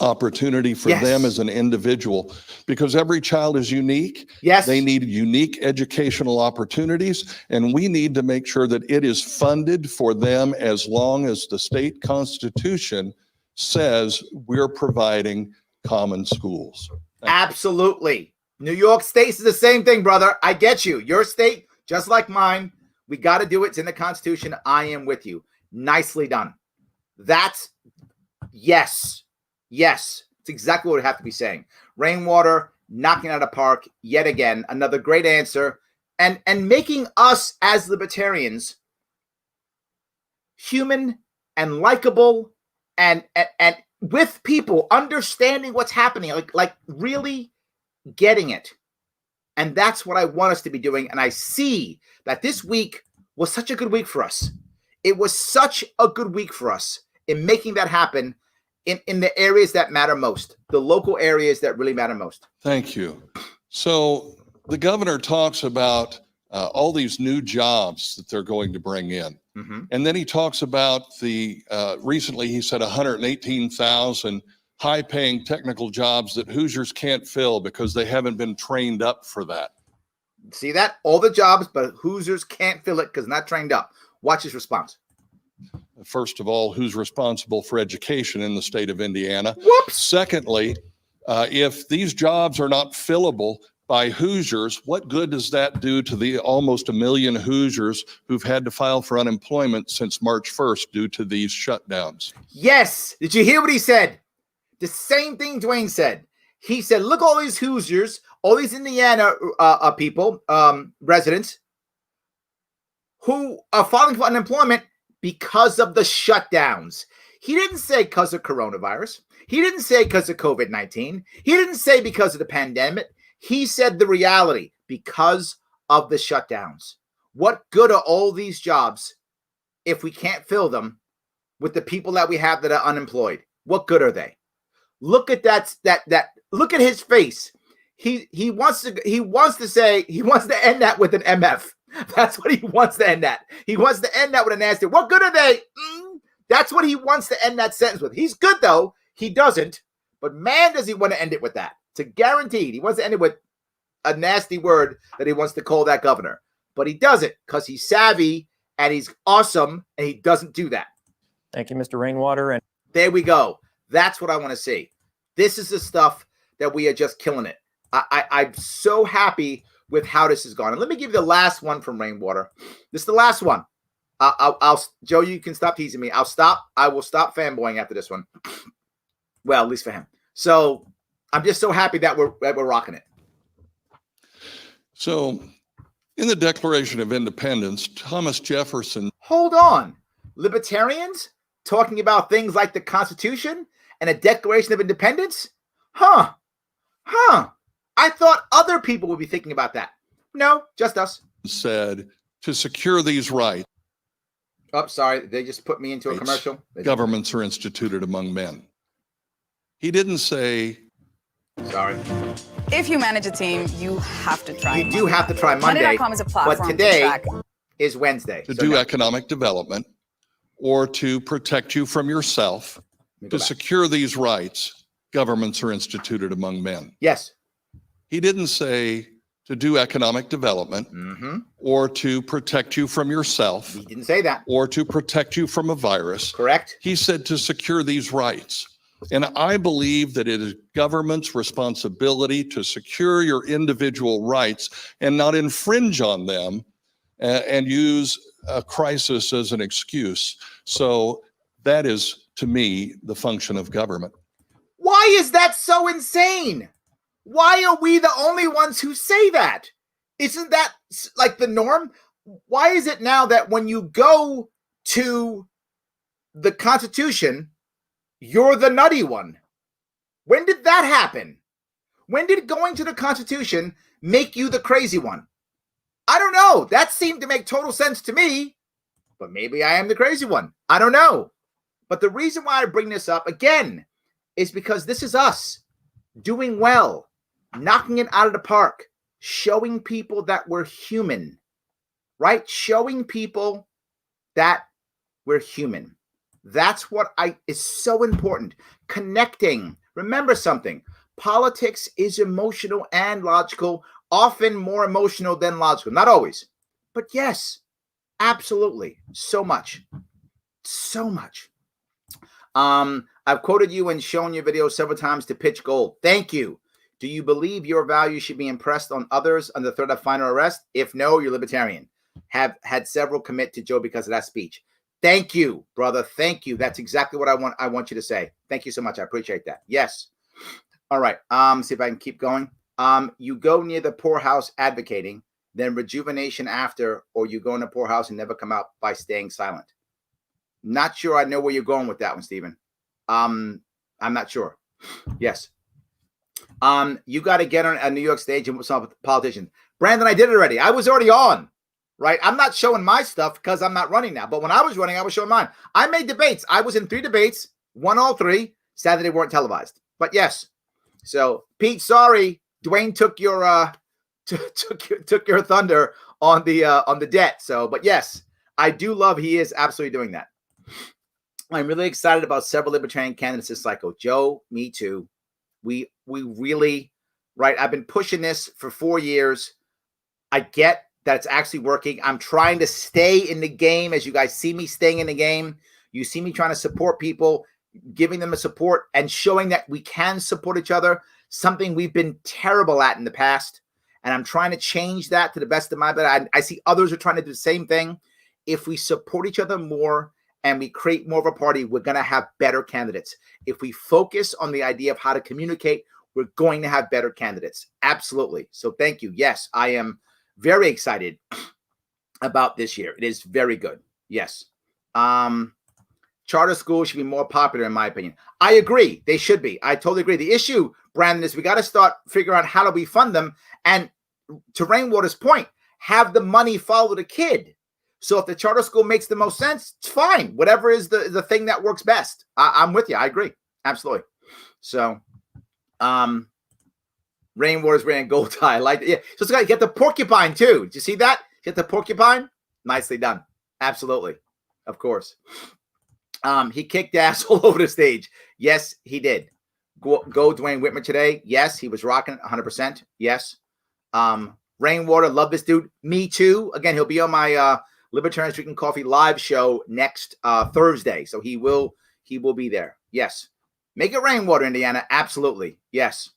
opportunity for them as an individual, because every child is unique. Yes. They need unique educational opportunities, and we need to make sure that it is funded for them as long as the state constitution says we're providing common schools. Absolutely. New York State is the same thing, brother. I get you. Your state, just like mine, we got to do it. It's in the Constitution. I am with you. Nicely done. That's yes. Yes. It's exactly what we have to be saying. Rainwater knocking out of the park yet again. Another great answer. And making us as libertarians human and likable and with people understanding what's happening, like really getting it. And that's what I want us to be doing. And I see that this week was such a good week for us. It was such a good week for us in making that happen in the areas that matter most, the local areas that really matter most. Thank you. So the governor talks about all these new jobs that they're going to bring in. Mm-hmm. And then he talks about recently he said 118,000 high-paying technical jobs that Hoosiers can't fill because they haven't been trained up for that. See that? All the jobs, but Hoosiers can't fill it because not trained up. Watch his response. First of all, who's responsible for education in the state of Indiana? Whoops. Secondly, if these jobs are not fillable by Hoosiers, what good does that do to the almost 1 million Hoosiers who've had to file for unemployment since March 1st due to these shutdowns? Yes. Did you hear what he said? The same thing Dwayne said. He said, look, all these Hoosiers, all these Indiana people, residents, who are filing for unemployment because of the shutdowns. He didn't say because of coronavirus. He didn't say because of COVID-19. He didn't say because of the pandemic. He said the reality, because of the shutdowns. What good are all these jobs if we can't fill them with the people that we have that are unemployed? What good are they? Look at that look at his face. He wants to end that with an MF. That's what he wants to end that. He wants to end that with an nasty. What good are they? That's what he wants to end that sentence with. He's good though. He doesn't. But man, does he want to end it with that. It's a guaranteed. He wants to end it with a nasty word that he wants to call that governor. But he doesn't because he's savvy and he's awesome and he doesn't do that. Thank you, Mr. Rainwater. And there we go. That's what I want to see. This is the stuff that we are just killing it. I'm so happy with how this has gone. And let me give you the last one from Rainwater. This is the last one. Joe, you can stop teasing me. I will stop fanboying after this one. Well, at least for him. So I'm just so happy that we're rocking it. So in the Declaration of Independence, Thomas Jefferson Hold on. Libertarians talking about things like the Constitution and a Declaration of Independence? Huh. I thought other people would be thinking about that. No, just us. said to secure these rights, Oh, sorry. They just put me into a commercial. governments are instituted among men. He didn't say, Sorry. If you manage a team, you have to try. You do have to try Monday, Monday.com is a platform but today to track. is Wednesday. to So do no. economic development or to protect you from yourself. Let me go To back. secure these rights, governments are instituted among men. Yes. He didn't say to do economic development Mm-hmm. or to protect you from yourself He didn't say that. or to protect you from a virus. Correct? He said to secure these rights. And I believe that it is government's responsibility to secure your individual rights and not infringe on them and use a crisis as an excuse. So that is, to me, the function of government. Why is that so insane? Why are we the only ones who say that? Isn't that like the norm? Why is it now that when you go to the Constitution, you're the nutty one? When did that happen? When did going to the Constitution make you the crazy one? I don't know. That seemed to make total sense to me, but maybe I am the crazy one. I don't know. But the reason why I bring this up again is because this is us doing well, knocking it out of the park, showing people that we're human, right? Showing people that we're human. That's what is so important. Connecting. Remember something. Politics is emotional and logical, often more emotional than logical. Not always, but yes, absolutely. So much. So much. I've quoted you and shown your video several times to pitch gold. Thank you. Do you believe your values should be impressed on others under threat of fine or arrest? If no, you're libertarian. Have had several commit to Joe because of that speech. Thank you, brother. Thank you. That's exactly what I want you to say. Thank you so much. I appreciate that. Yes. All right. See if I can keep going. You go near the poorhouse advocating, then rejuvenation after, or you go in the poorhouse and never come out by staying silent. Not sure I know where you're going with that one, Stephen. I'm not sure. Yes. You got to get on a New York stage and with some politicians. Brandon, I did it already. I was already on, right? I'm not showing my stuff because I'm not running now. But when I was running, I was showing mine. I made debates. I was in 3 debates, won all 3. Sadly, they weren't televised. But yes. So, Pete, sorry, Dwayne took your took your thunder on the debt. So, but yes, I do love he is absolutely doing that. I'm really excited about several libertarian candidates this cycle. Joe, me too. We really, right? I've been pushing this for 4 years. I get that it's actually working. I'm trying to stay in the game. As you guys see me staying in the game, you see me trying to support people, giving them a support and showing that we can support each other, something we've been terrible at in the past. And I'm trying to change that to the best of my ability. I see others are trying to do the same thing. If we support each other more and we create more of a party, we're going to have better candidates. If we focus on the idea of how to communicate, we're going to have better candidates. Absolutely. So thank you. Yes, I am very excited about this year. It is very good. Yes. Charter schools should be more popular, in my opinion. I agree. They should be. I totally agree. The issue, Brandon, is we got to start figuring out how do we fund them. And to Rainwater's point, have the money follow the kid. So if the charter school makes the most sense, it's fine. Whatever is the thing that works best. I'm with you. I agree. Absolutely. So, Rainwater's wearing gold tie. I like it. Yeah. So it's got to get the porcupine too. Did you see that? Get the porcupine. Nicely done. Absolutely. Of course. He kicked ass all over the stage. Yes, he did. Go Dwayne Whitmer today. Yes, he was rocking 100%. Yes. Rainwater, love this dude. Me too. Again, he'll be on my Libertarians Drinking Coffee live show next Thursday. So he will be there. Yes. Make it Rainwater, Indiana. Absolutely. Yes.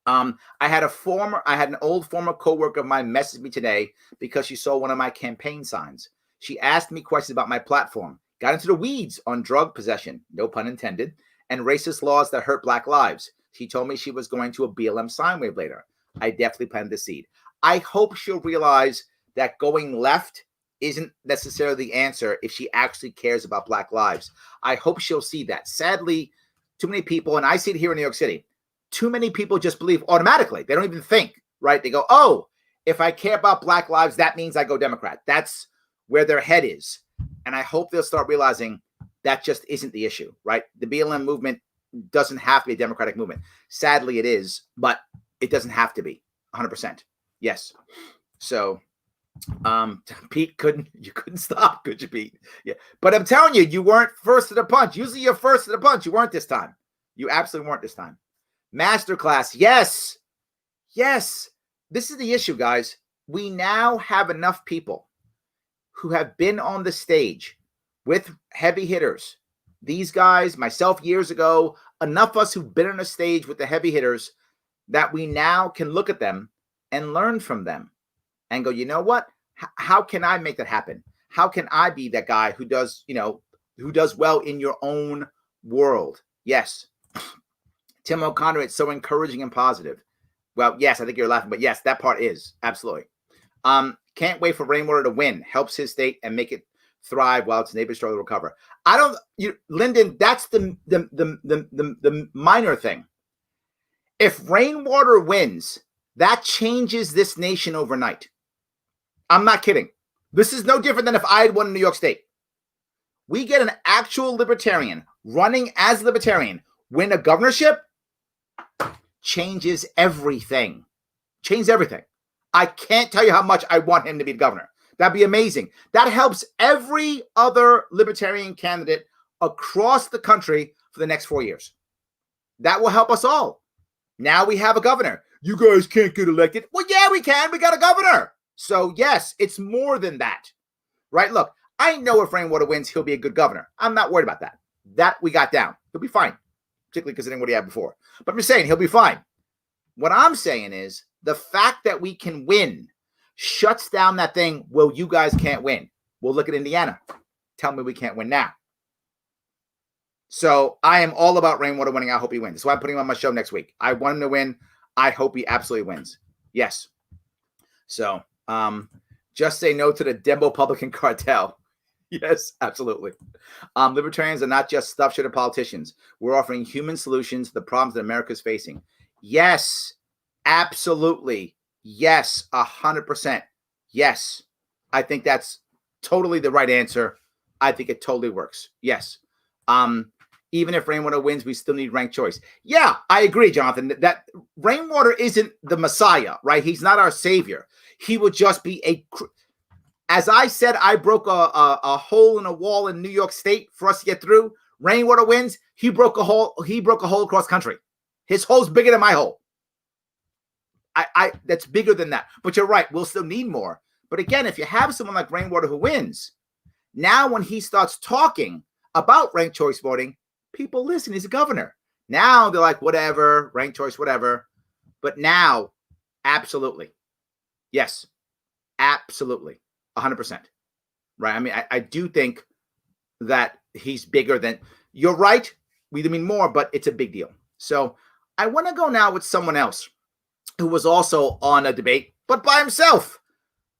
I had an old former coworker of mine message me today because she saw one of my campaign signs. She asked me questions about my platform, got into the weeds on drug possession, no pun intended, and racist laws that hurt Black lives. She told me she was going to a BLM sign wave later. I definitely planted the seed. I hope she'll realize that going left isn't necessarily the answer if she actually cares about Black lives. I hope she'll see that. Sadly, too many people, and I see it here in New York City, too many people just believe automatically. They don't even think, right? They go, oh, if I care about Black lives, that means I go Democrat. That's where their head is. And I hope they'll start realizing that just isn't the issue, right? The BLM movement doesn't have to be a Democratic movement. Sadly, it is, but it doesn't have to be 100%. Yes. So, Pete, you couldn't stop, could you, Pete? Yeah. But I'm telling you, you weren't first to the punch. Usually you're first to the punch. You weren't this time. You absolutely weren't this time. Masterclass. Yes. Yes. This is the issue, guys. We now have enough people who have been on the stage with heavy hitters. These guys, myself years ago, enough of us who've been on a stage with the heavy hitters that we now can look at them and learn from them and go, you know what? How can I make that happen? How can I be that guy who does, who does well in your own world? Yes. Tim O'Connor, it's so encouraging and positive. Well, yes, I think you're laughing, but yes, that part is absolutely. Can't wait for Rainwater to win. Helps his state and make it thrive while its neighbors struggle to recover. Lyndon, that's the minor thing. If Rainwater wins, that changes this nation overnight. I'm not kidding. This is no different than if I had won in New York State. We get an actual libertarian running as libertarian, win a governorship, changes everything. Changes everything. I can't tell you how much I want him to be the governor. That'd be amazing. That helps every other libertarian candidate across the country for the next 4 years. That will help us all. Now we have a governor. You guys can't get elected. Well, yeah, we can. We got a governor. So, yes, it's more than that, right? Look, I know if Rainwater wins, he'll be a good governor. I'm not worried about that. That we got down. He'll be fine, particularly considering what he had before. But I'm just saying he'll be fine. What I'm saying is the fact that we can win shuts down that thing, well, you guys can't win. Well, look at Indiana. Tell me we can't win now. So I am all about Rainwater winning. I hope he wins. That's why I'm putting him on my show next week. I want him to win. I hope he absolutely wins. Yes. So just say no to the Demo-Publican cartel. Yes, absolutely. Libertarians are not just stuff-shitter politicians. We're offering human solutions to the problems that America is facing. Yes, absolutely. Yes, 100%. Yes. I think that's totally the right answer. I think it totally works. Yes. Even if Rainwater wins, we still need ranked choice. Yeah, I agree, Jonathan, that Rainwater isn't the Messiah, right? He's not our savior. He would just be as I said, I broke a hole in a wall in New York State for us to get through. Rainwater wins. He broke a hole across country. His hole's bigger than my hole. That's bigger than that. But you're right. We'll still need more. But again, if you have someone like Rainwater who wins, now when he starts talking about ranked choice voting, people listen. He's a governor. Now they're like, whatever, ranked choice, whatever. But now, absolutely. Yes, absolutely. 100%. Right? I mean, I do think that he's bigger than, you're right. We mean more, but it's a big deal. So I want to go now with someone else who was also on a debate, but by himself.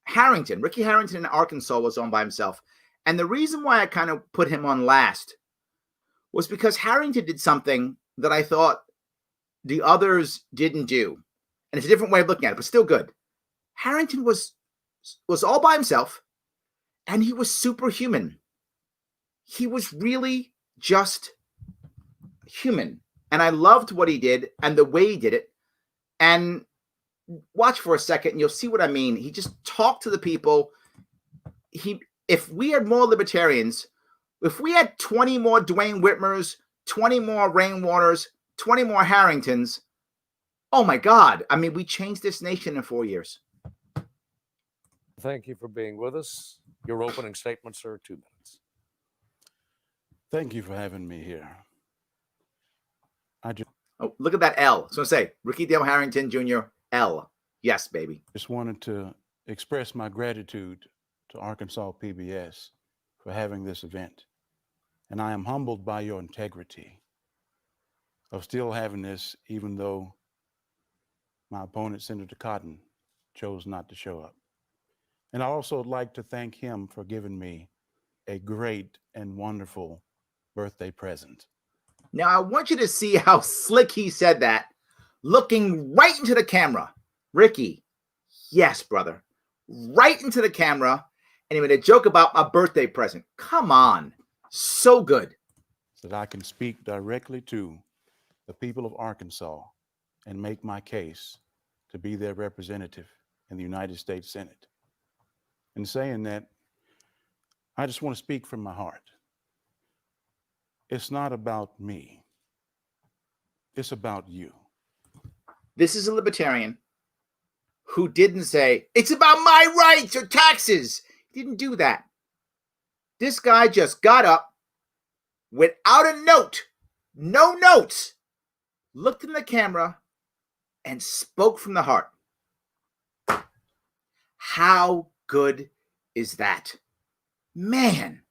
Harrington. Ricky Harrington in Arkansas was on by himself. And the reason why I kind of put him on last was because Harrington did something that I thought the others didn't do. And it's a different way of looking at it, but still good. Harrington was all by himself, and he was superhuman. He was really just human. And I loved what he did and the way he did it. And watch for a second, and you'll see what I mean. He just talked to the people. If we had more libertarians, if we had 20 more Dwayne Whitmers, 20 more Rainwaters, 20 more Harringtons, oh my God. I mean, we changed this nation in 4 years. Thank you for being with us. Your opening statement, sir, 2 minutes. Thank you for having me here. Oh, look at that L. So I say, Ricky Dale Harrington Jr., L. Yes, baby. Just wanted to express my gratitude to Arkansas PBS for having this event. And I am humbled by your integrity of still having this, even though my opponent, Senator Cotton, chose not to show up. And I also would like to thank him for giving me a great and wonderful birthday present. Now, I want you to see how slick he said that, looking right into the camera. Ricky, yes, brother, right into the camera. And he made a joke about my birthday present. Come on. So good. So that I can speak directly to the people of Arkansas and make my case to be their representative in the United States Senate. In saying that, I just want to speak from my heart. It's not about me. It's about you. This is a libertarian who didn't say, it's about my rights or taxes. He didn't do that. This guy just got up without a note, no notes, looked in the camera and spoke from the heart. How good is that? Man,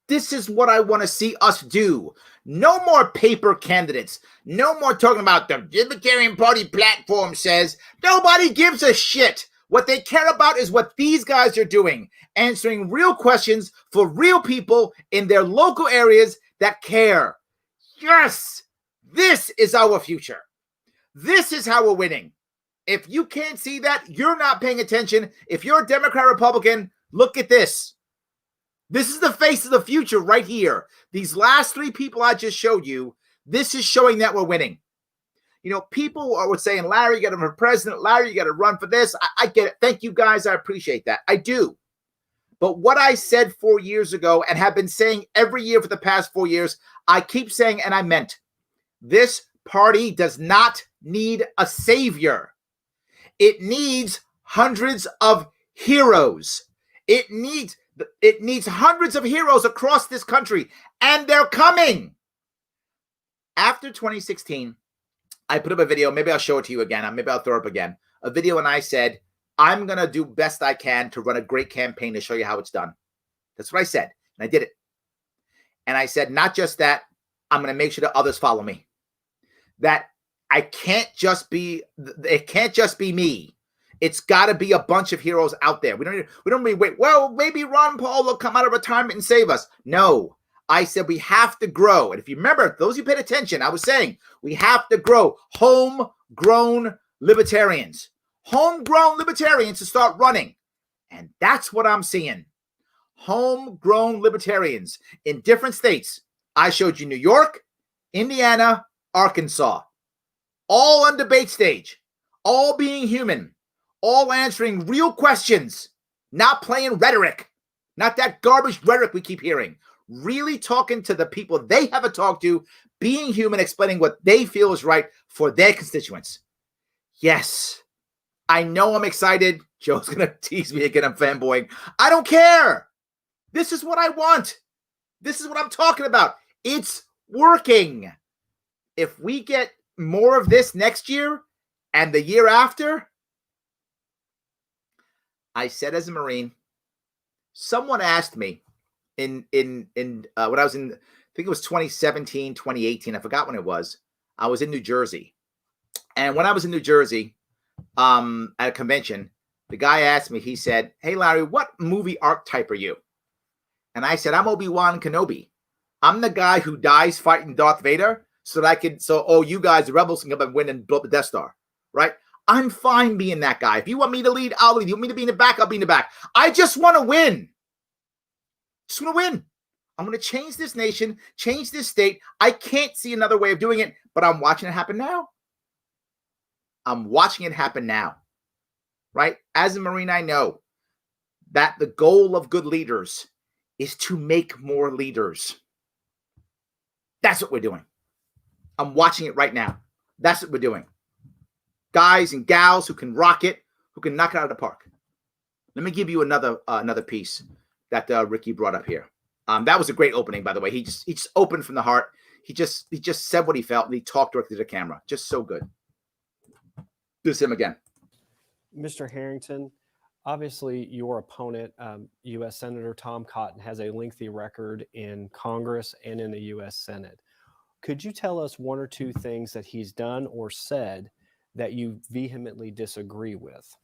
this is what I want to see us do. No more paper candidates. No more talking about the Libertarian Party platform says. Nobody gives a shit. What they care about is what these guys are doing, answering real questions for real people in their local areas that care. Yes, this is our future. This is how we're winning. If you can't see that, you're not paying attention. If you're a Democrat, Republican, look at this. This is the face of the future right here. These last three people I just showed you, this is showing that we're winning. You know, people are saying, Larry, you got to run for president. Larry, you got to run for this. I get it. Thank you, guys. I appreciate that. I do. But what I said 4 years ago and have been saying every year for the past 4 years, I keep saying, and I meant, this party does not need a savior. It needs hundreds of heroes. It needs hundreds of heroes across this country, and they're coming. After 2016, I put up a video. Maybe I'll show it to you again. Maybe I'll throw it up again. A video, and I said, I'm going to do best I can to run a great campaign to show you how it's done. That's what I said, and I did it. And I said, not just that, I'm going to make sure that others follow me. That it can't just be me. It's got to be a bunch of heroes out there. We don't really wait. Well, maybe Ron Paul will come out of retirement and save us. No, I said we have to grow. And if you remember, those who paid attention, I was saying we have to grow homegrown libertarians. Homegrown libertarians to start running. And that's what I'm seeing. Homegrown libertarians in different states. I showed you New York, Indiana, Arkansas. All on debate stage. All being human. All answering real questions. Not playing rhetoric. Not that garbage rhetoric we keep hearing. Really talking to the people they have a talk to, being human, explaining what they feel is right for their constituents. Yes, I know I'm excited. Joe's going to tease me again. I'm fanboying. I don't care. This is what I want. This is what I'm talking about. It's working. If we get more of this next year and the year after, I said as a Marine, someone asked me when I was in, I think it was 2017, 2018. I forgot when it was. I was in New Jersey. And when I was in New Jersey at a convention, the guy asked me, he said, hey, Larry, what movie archetype are you? And I said, I'm Obi-Wan Kenobi. I'm the guy who dies fighting Darth Vader so you guys, the rebels, can come and win and blow up the Death Star, right? I'm fine being that guy. If you want me to lead, I'll lead. You want me to be in the back, I'll be in the back. I just want to win. Just want to win. I'm going to change this nation, change this state. I can't see another way of doing it, but I'm watching it happen now. I'm watching it happen now, right? As a Marine, I know that the goal of good leaders is to make more leaders. That's what we're doing. I'm watching it right now. That's what we're doing. Guys and gals who can rock it, who can knock it out of the park. Let me give you another piece that Ricky brought up here. That was a great opening, by the way. He just opened from the heart. He just said what he felt, and he talked directly to the camera. Just so good. Do him again. Mr. Harrington, obviously your opponent, U.S. Senator Tom Cotton, has a lengthy record in Congress and in the U.S. Senate. Could you tell us one or two things that he's done or said that you vehemently disagree with?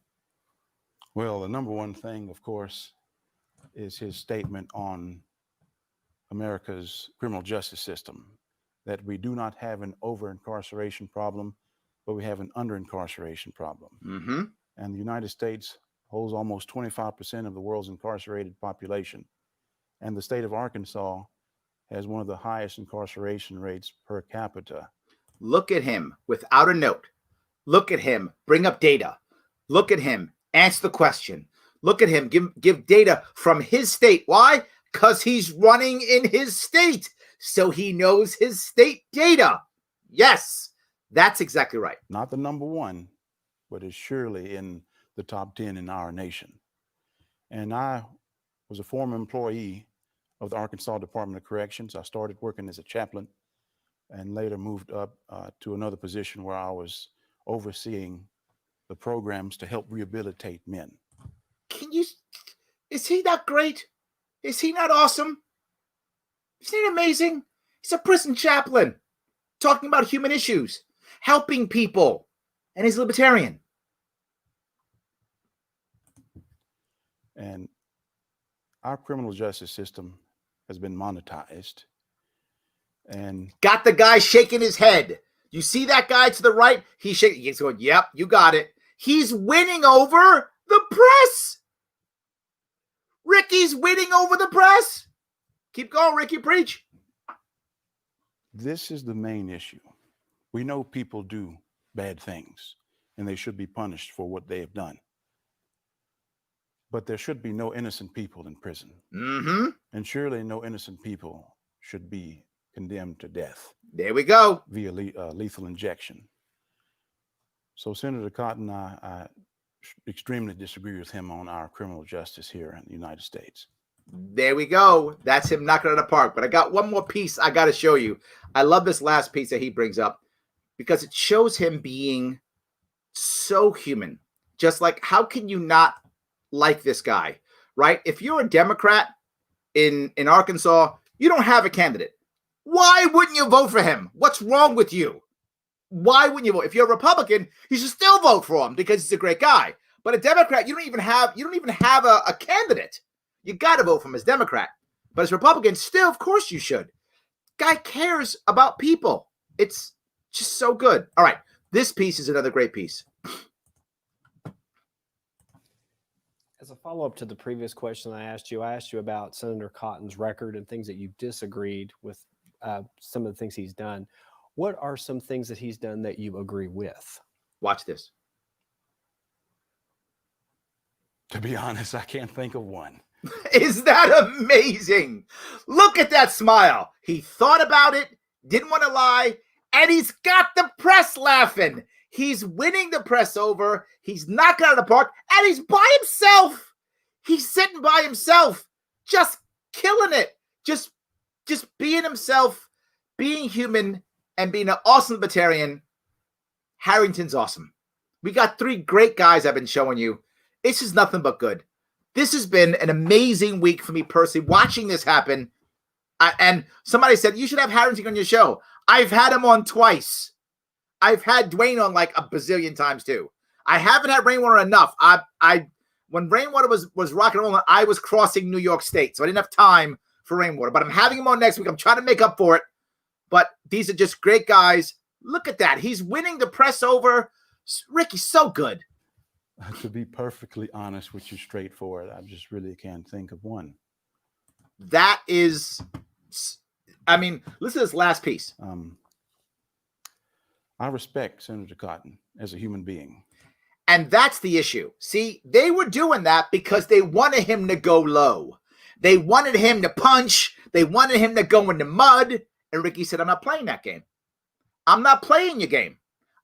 Well, the number one thing, of course, is his statement on America's criminal justice system, that we do not have an over-incarceration problem, but we have an under-incarceration problem. Mm-hmm. And the United States holds almost 25% of the world's incarcerated population. And the state of Arkansas has one of the highest incarceration rates per capita. Look at him without a note. Look at him bring up data. Look at him answer the question. Look at him give data from his state. Why? Because he's running in his state, so he knows his state data. Yes, that's exactly right. Not the number one, but is surely in the top 10 in our nation. And I was a former employee of the Arkansas Department of Corrections. I started working as a chaplain and later moved up to another position where I was overseeing the programs to help rehabilitate men. Is he not great? Is he not awesome? Isn't it amazing? He's a prison chaplain talking about human issues, helping people, and he's libertarian. And our criminal justice system has been monetized. And got the guy shaking his head. You see that guy to the right? He's shaking. He's going, yep, you got it. He's winning over the press. Ricky's winning over the press. Keep going, Ricky. Preach. This is the main issue. We know people do bad things, and they should be punished for what they have done. But there should be no innocent people in prison. Mm-hmm. And surely no innocent people should be condemned to death. There we go. Via lethal injection. So Senator Cotton, I extremely disagree with him on our criminal justice here in the United States. There we go. That's him knocking it out of the park. But I got one more piece I got to show you. I love this last piece that he brings up because it shows him being so human. Just like, how can you not like this guy, right? If you're a Democrat in Arkansas, you don't have a candidate. Why wouldn't you vote for him? What's wrong with you? Why wouldn't you vote? If you're a Republican, you should still vote for him because he's a great guy. But a Democrat, you don't even have a candidate. You got to vote for him as Democrat. But as Republican, still, of course you should. Guy cares about people. It's just so good. All right. This piece is another great piece. As a follow-up to the previous question I asked you about Senator Cotton's record and things that you disagreed with, some of the things he's done. What are some things that he's done that you agree with? Watch this. To be honest, I can't think of one. Is that amazing? Look at that smile. He thought about it, didn't want to lie, and he's got the press laughing. He's winning the press over. He's knocking out of the park, and he's by himself. He's sitting by himself, just killing it. Just being himself, being human, and being an awesome libertarian. Harrington's awesome. We got three great guys I've been showing you. This is nothing but good. This has been an amazing week for me personally, watching this happen. And somebody said, you should have Harrington on your show. I've had him on twice. I've had Dwayne on like a bazillion times too. I haven't had Rainwater enough. When Rainwater was rocking and rolling, I was crossing New York State, so I didn't have time for Rainwater. But I'm having him on next week. I'm trying to make up for it. But these are just great guys. Look at that. He's winning the press over. Ricky's so good. To be perfectly honest with you, straightforward, I just really can't think of one. That is, I mean, listen to this last piece. I respect Senator Cotton as a human being. And that's the issue. See, they were doing that because they wanted him to go low. They wanted him to punch. They wanted him to go in the mud. And Ricky said, I'm not playing that game. I'm not playing your game.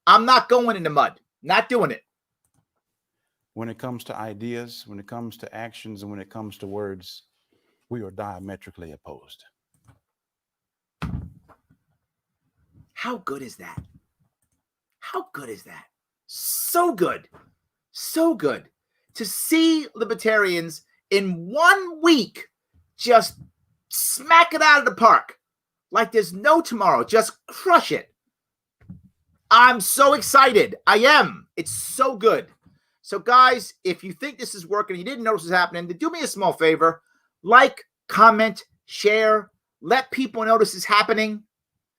I'm not going in the mud. Not doing it. When it comes to ideas, when it comes to actions, and when it comes to words, we are diametrically opposed. How good is that? How good is that? So good. So good. To see libertarians in 1 week just smack it out of the park like there's no tomorrow. Just crush it. I'm so excited. I am. It's so good. So, guys, if you think this is working, you didn't notice what's happening, then do me a small favor. Like, comment, share. Let people know this is happening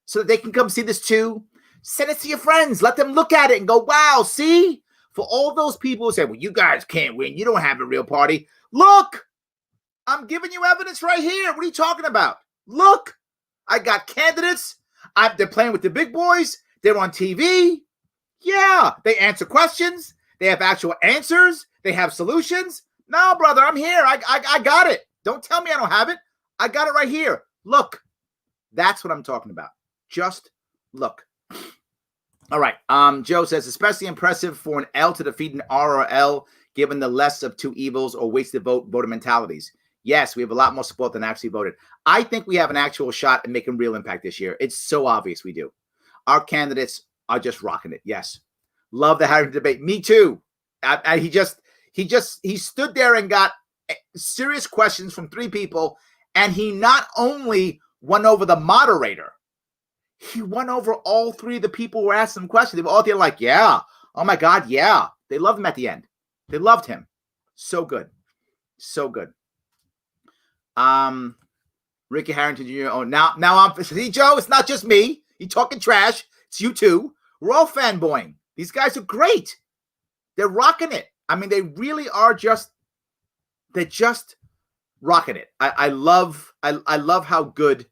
so that they can come see this too. Send it to your friends. Let them look at it and go, wow, see? For all those people who say, well, you guys can't win. You don't have a real party. Look, I'm giving you evidence right here. What are you talking about? Look, I got candidates. They're playing with the big boys. They're on TV. Yeah, they answer questions. They have actual answers. They have solutions. No, brother, I'm here. I got it. Don't tell me I don't have it. I got it right here. Look, that's what I'm talking about. Just look. All right. Joe says, especially impressive for an L to defeat an R or L, given the less of two evils or wasted voter mentalities. Yes, we have a lot more support than actually voted. I think we have an actual shot at making real impact this year. It's so obvious we do. Our candidates are just rocking it. Yes. Love the Harrington debate. Me too. He stood there and got serious questions from three people. And he not only won over the moderator, he won over all three of the people who were asking him questions. They were all there like, yeah. Oh my God. Yeah. They loved him at the end. They loved him. So good. So good. Ricky Harrington Jr. Oh, now I'm see, Joe, it's not just me. You talking trash. It's you too. We're all fanboying. These guys are great. They're rocking it. I mean, they really are they're just rocking it. I love how good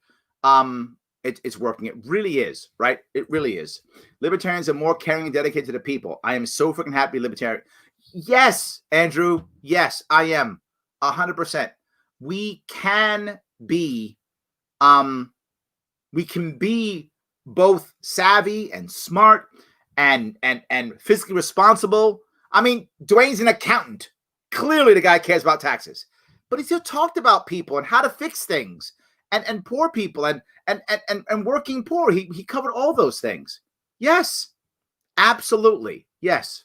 it's working. It really is, right? It really is. Libertarians are more caring and dedicated to the people. I am so freaking happy libertarian. Yes, Andrew. Yes, I am. 100%. We can be both savvy and smart and fiscally responsible. I mean, Dwayne's an accountant. Clearly the guy cares about taxes. But he still talked about people and how to fix things and poor people and working poor. He covered all those things. Yes. Absolutely. Yes.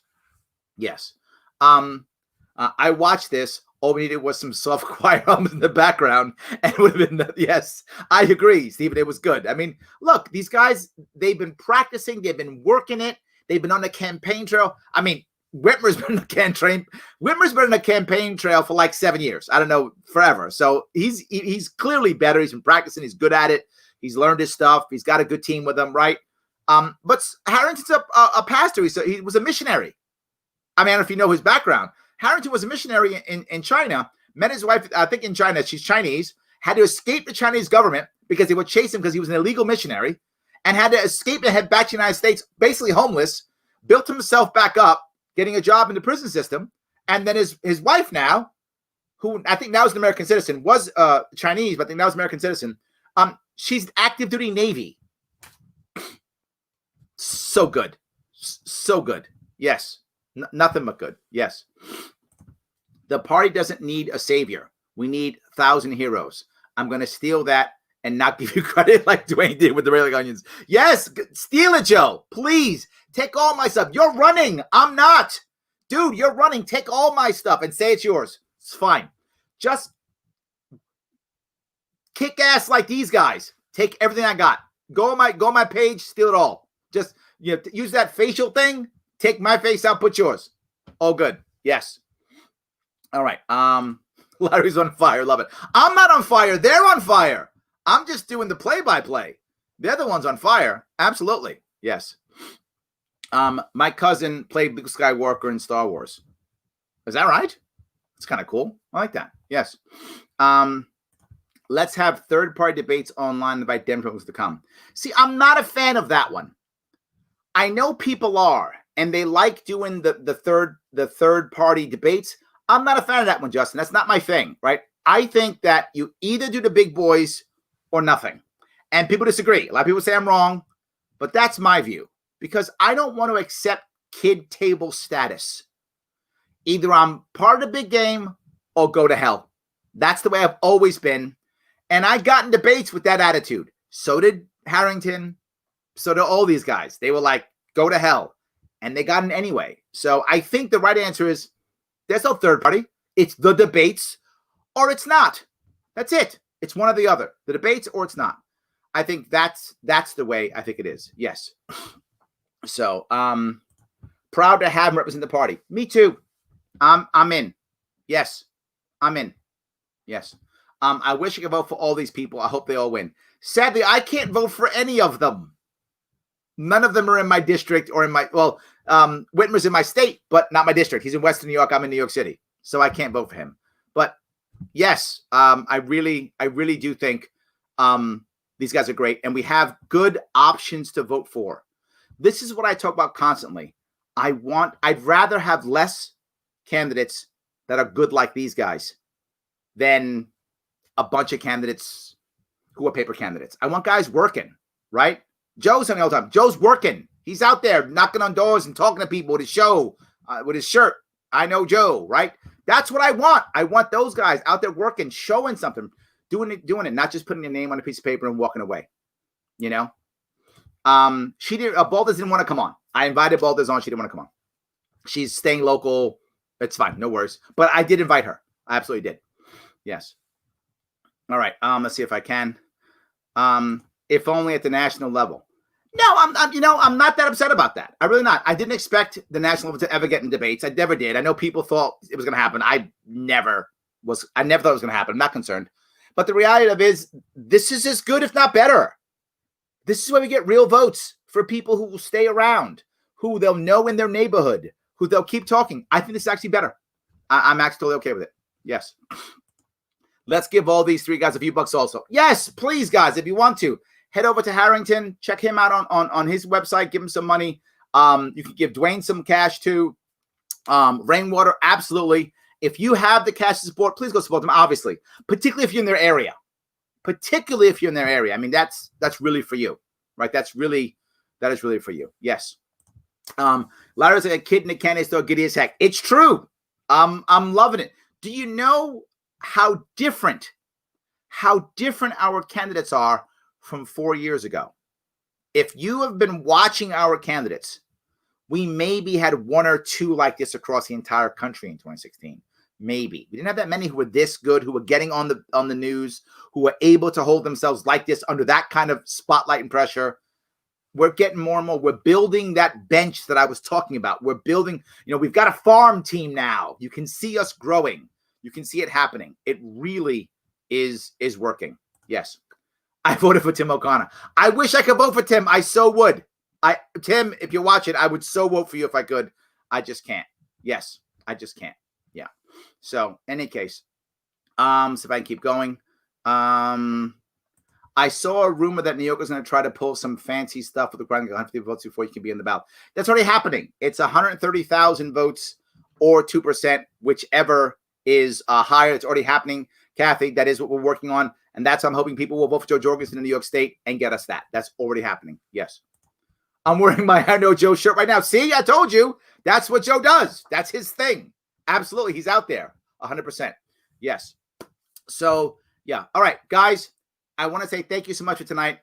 Yes. I watched this. All we needed was some soft choir hums in the background, and it would have been, yes, I agree, Stephen. It was good. I mean, look, these guys, they've been practicing, they've been working it, they've been on the campaign trail. I mean, Whitmer's been on the campaign trail for like 7 years. I don't know, forever. So he's clearly better. He's been practicing. He's good at it. He's learned his stuff. He's got a good team with him, right? But Harrington's a pastor. He was a missionary. I mean, I don't know if you know his background. Harrington was a missionary in China, met his wife, I think in China, she's Chinese, had to escape the Chinese government because they would chase him because he was an illegal missionary, and had to escape and head back to the United States, basically homeless, built himself back up, getting a job in the prison system. And then his wife now, who I think now is an American citizen, was Chinese, but I think now is an American citizen. She's active duty Navy. So good. So good. Yes. Nothing but good. Yes. The party doesn't need a savior. We need 1,000 heroes. I'm going to steal that and not give you credit like Dwayne did with the Railing Onions. Yes. Steal it, Joe. Please take all my stuff. You're running. I'm not. Dude, you're running. Take all my stuff and say it's yours. It's fine. Just kick ass like these guys. Take everything I got. Go on my page. Steal it all. Just use that facial thing. Take my face out, put yours. All good. Yes. All right. Larry's on fire. Love it. I'm not on fire. They're on fire. I'm just doing the play-by-play. They're the ones on fire. Absolutely. Yes. My cousin played Luke Skywalker in Star Wars. Is that right? It's kind of cool. I like that. Yes. Let's have third-party debates online invite Democrats to come. See, I'm not a fan of that one. I know people are. And they like doing the third party debates. I'm not a fan of that one, Justin. That's not my thing, right? I think that you either do the big boys or nothing. And people disagree. A lot of people say I'm wrong, but that's my view because I don't want to accept kid table status. Either I'm part of the big game or go to hell. That's the way I've always been. And I got in debates with that attitude. So did Harrington. So did all these guys. They were like, go to hell. And they got in anyway. So I think the right answer is there's no third party. It's the debates or it's not. That's it. It's one or the other. The debates or it's not. I think that's the way I think it is. Yes. So, proud to have him represent the party. Me too. I'm in. Yes, I'm in. Yes. I wish I could vote for all these people. I hope they all win. Sadly, I can't vote for any of them. None of them are in my district or in my, well, Whitmer's in my state, but not my district. He's in Western New York. I'm in New York City. So I can't vote for him. But yes, I really do think these guys are great. And we have good options to vote for. This is what I talk about constantly. I'd rather have less candidates that are good like these guys than a bunch of candidates who are paper candidates. I want guys working, right? Joe's on the all the time. Joe's working. He's out there knocking on doors and talking to people with his show, with his shirt. I know Joe, right? That's what I want. I want those guys out there working, showing something, doing it, not just putting your name on a piece of paper and walking away. You know? Baldez didn't want to come on. I invited Baldez on. She didn't want to come on. She's staying local. It's fine. No worries. But I did invite her. I absolutely did. Yes. All right. Let's see if I can. If only at the national level. No, I'm not that upset about that. I'm really not. I didn't expect the national level to ever get in debates. I never did. I know people thought it was going to happen. I never thought it was going to happen. I'm not concerned. But the reality of it is, this is as good, if not better. This is where we get real votes for people who will stay around, who they'll know in their neighborhood, who they'll keep talking. I think this is actually better. I'm actually totally okay with it. Yes. Let's give all these three guys a few bucks also. yes, please, guys, if you want to. Head over to Harrington. Check him out on his website. Give him some money. You can give Dwayne some cash too. Rainwater, absolutely. If you have the cash to support, please go support them, obviously. Particularly if you're in their area. I mean, that's really for you, right? That is really for you. Yes. Larry's like a kid in a candy store, giddy as heck. It's true. I'm loving it. Do you know how different our candidates are from 4 years ago? If you have been watching our candidates, we maybe had one or two like this across the entire country in 2016. Maybe. We didn't have that many who were this good, who were getting on the news, who were able to hold themselves like this under that kind of spotlight and pressure. We're getting more and more. We're building that bench that I was talking about. We're building, we've got a farm team now. You can see us growing. You can see it happening. It really is working. Yes. I voted for Tim O'Connor. I wish I could vote for Tim. I so would. Tim, if you're watching, I would so vote for you if I could. I just can't. Yes, I just can't. Yeah. So, in any case, so if I can keep going. I saw a rumor that New York is going to try to pull some fancy stuff with the ground 150 votes before you can be in the ballot. That's already happening. It's 130,000 votes or 2%, whichever is higher. It's already happening, Kathy. That is what we're working on. And that's, I'm hoping people will vote for Joe Jorgensen in New York State and get us that. That's already happening. Yes. I'm wearing my I Know Joe shirt right now. See, I told you. That's what Joe does. That's his thing. Absolutely. He's out there. 100%. Yes. So, yeah. All right, guys. I want to say thank you so much for tonight.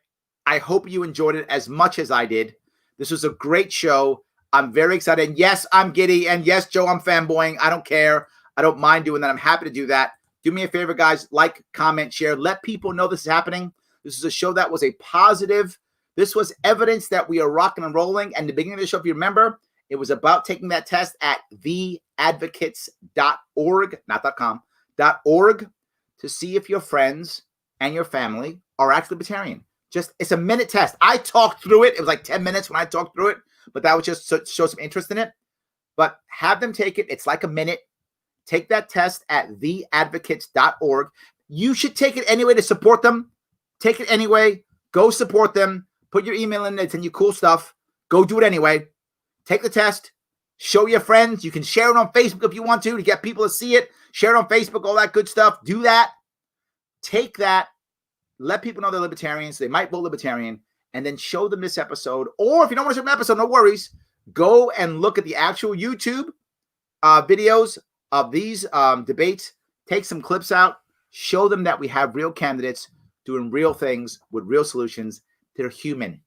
I hope you enjoyed it as much as I did. This was a great show. I'm very excited. And yes, I'm giddy. And yes, Joe, I'm fanboying. I don't care. I don't mind doing that. I'm happy to do that. Do me a favor, guys. Like, comment, share. Let people know this is happening. This is a show that was a positive. This was evidence that we are rocking and rolling. And the beginning of the show, if you remember, it was about taking that test at theadvocates.org, not .com, .org, to see if your friends and your family are actually Libertarian. It's a minute test. I talked through it. It was like 10 minutes when I talked through it, but that was just to show some interest in it. But have them take it. It's like a minute. Take that test at theadvocates.org. You should take it anyway to support them. Take it anyway. Go support them. Put your email in there. Send you cool stuff. Go do it anyway. Take the test. Show your friends. You can share it on Facebook if you want to get people to see it. Share it on Facebook, all that good stuff. Do that. Take that. Let people know they're Libertarians. They might vote Libertarian. And then show them this episode. Or if you don't want to show them an episode, no worries. Go and look at the actual YouTube videos of these debates. Take some clips out. Show them that we have real candidates doing real things with real solutions. They're human.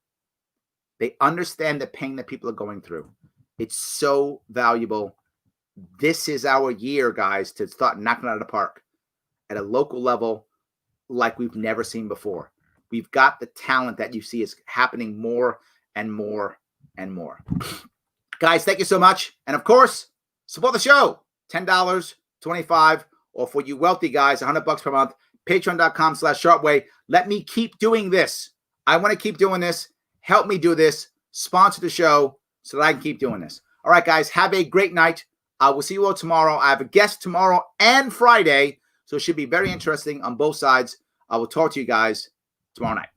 They understand the pain that people are going through. It's so valuable. This is our year, guys, to start knocking it out of the park at a local level like we've never seen before. We've got the talent that you see is happening more and more and more. Guys, thank you so much. And of course, support the show. $10, $25, or for you wealthy guys, $100 per month. Patreon.com/Sharpe Way. Let me keep doing this. I want to keep doing this. Help me do this. Sponsor the show so that I can keep doing this. All right, guys, have a great night. I will see you all tomorrow. I have a guest tomorrow and Friday, so it should be very interesting on both sides. I will talk to you guys tomorrow night.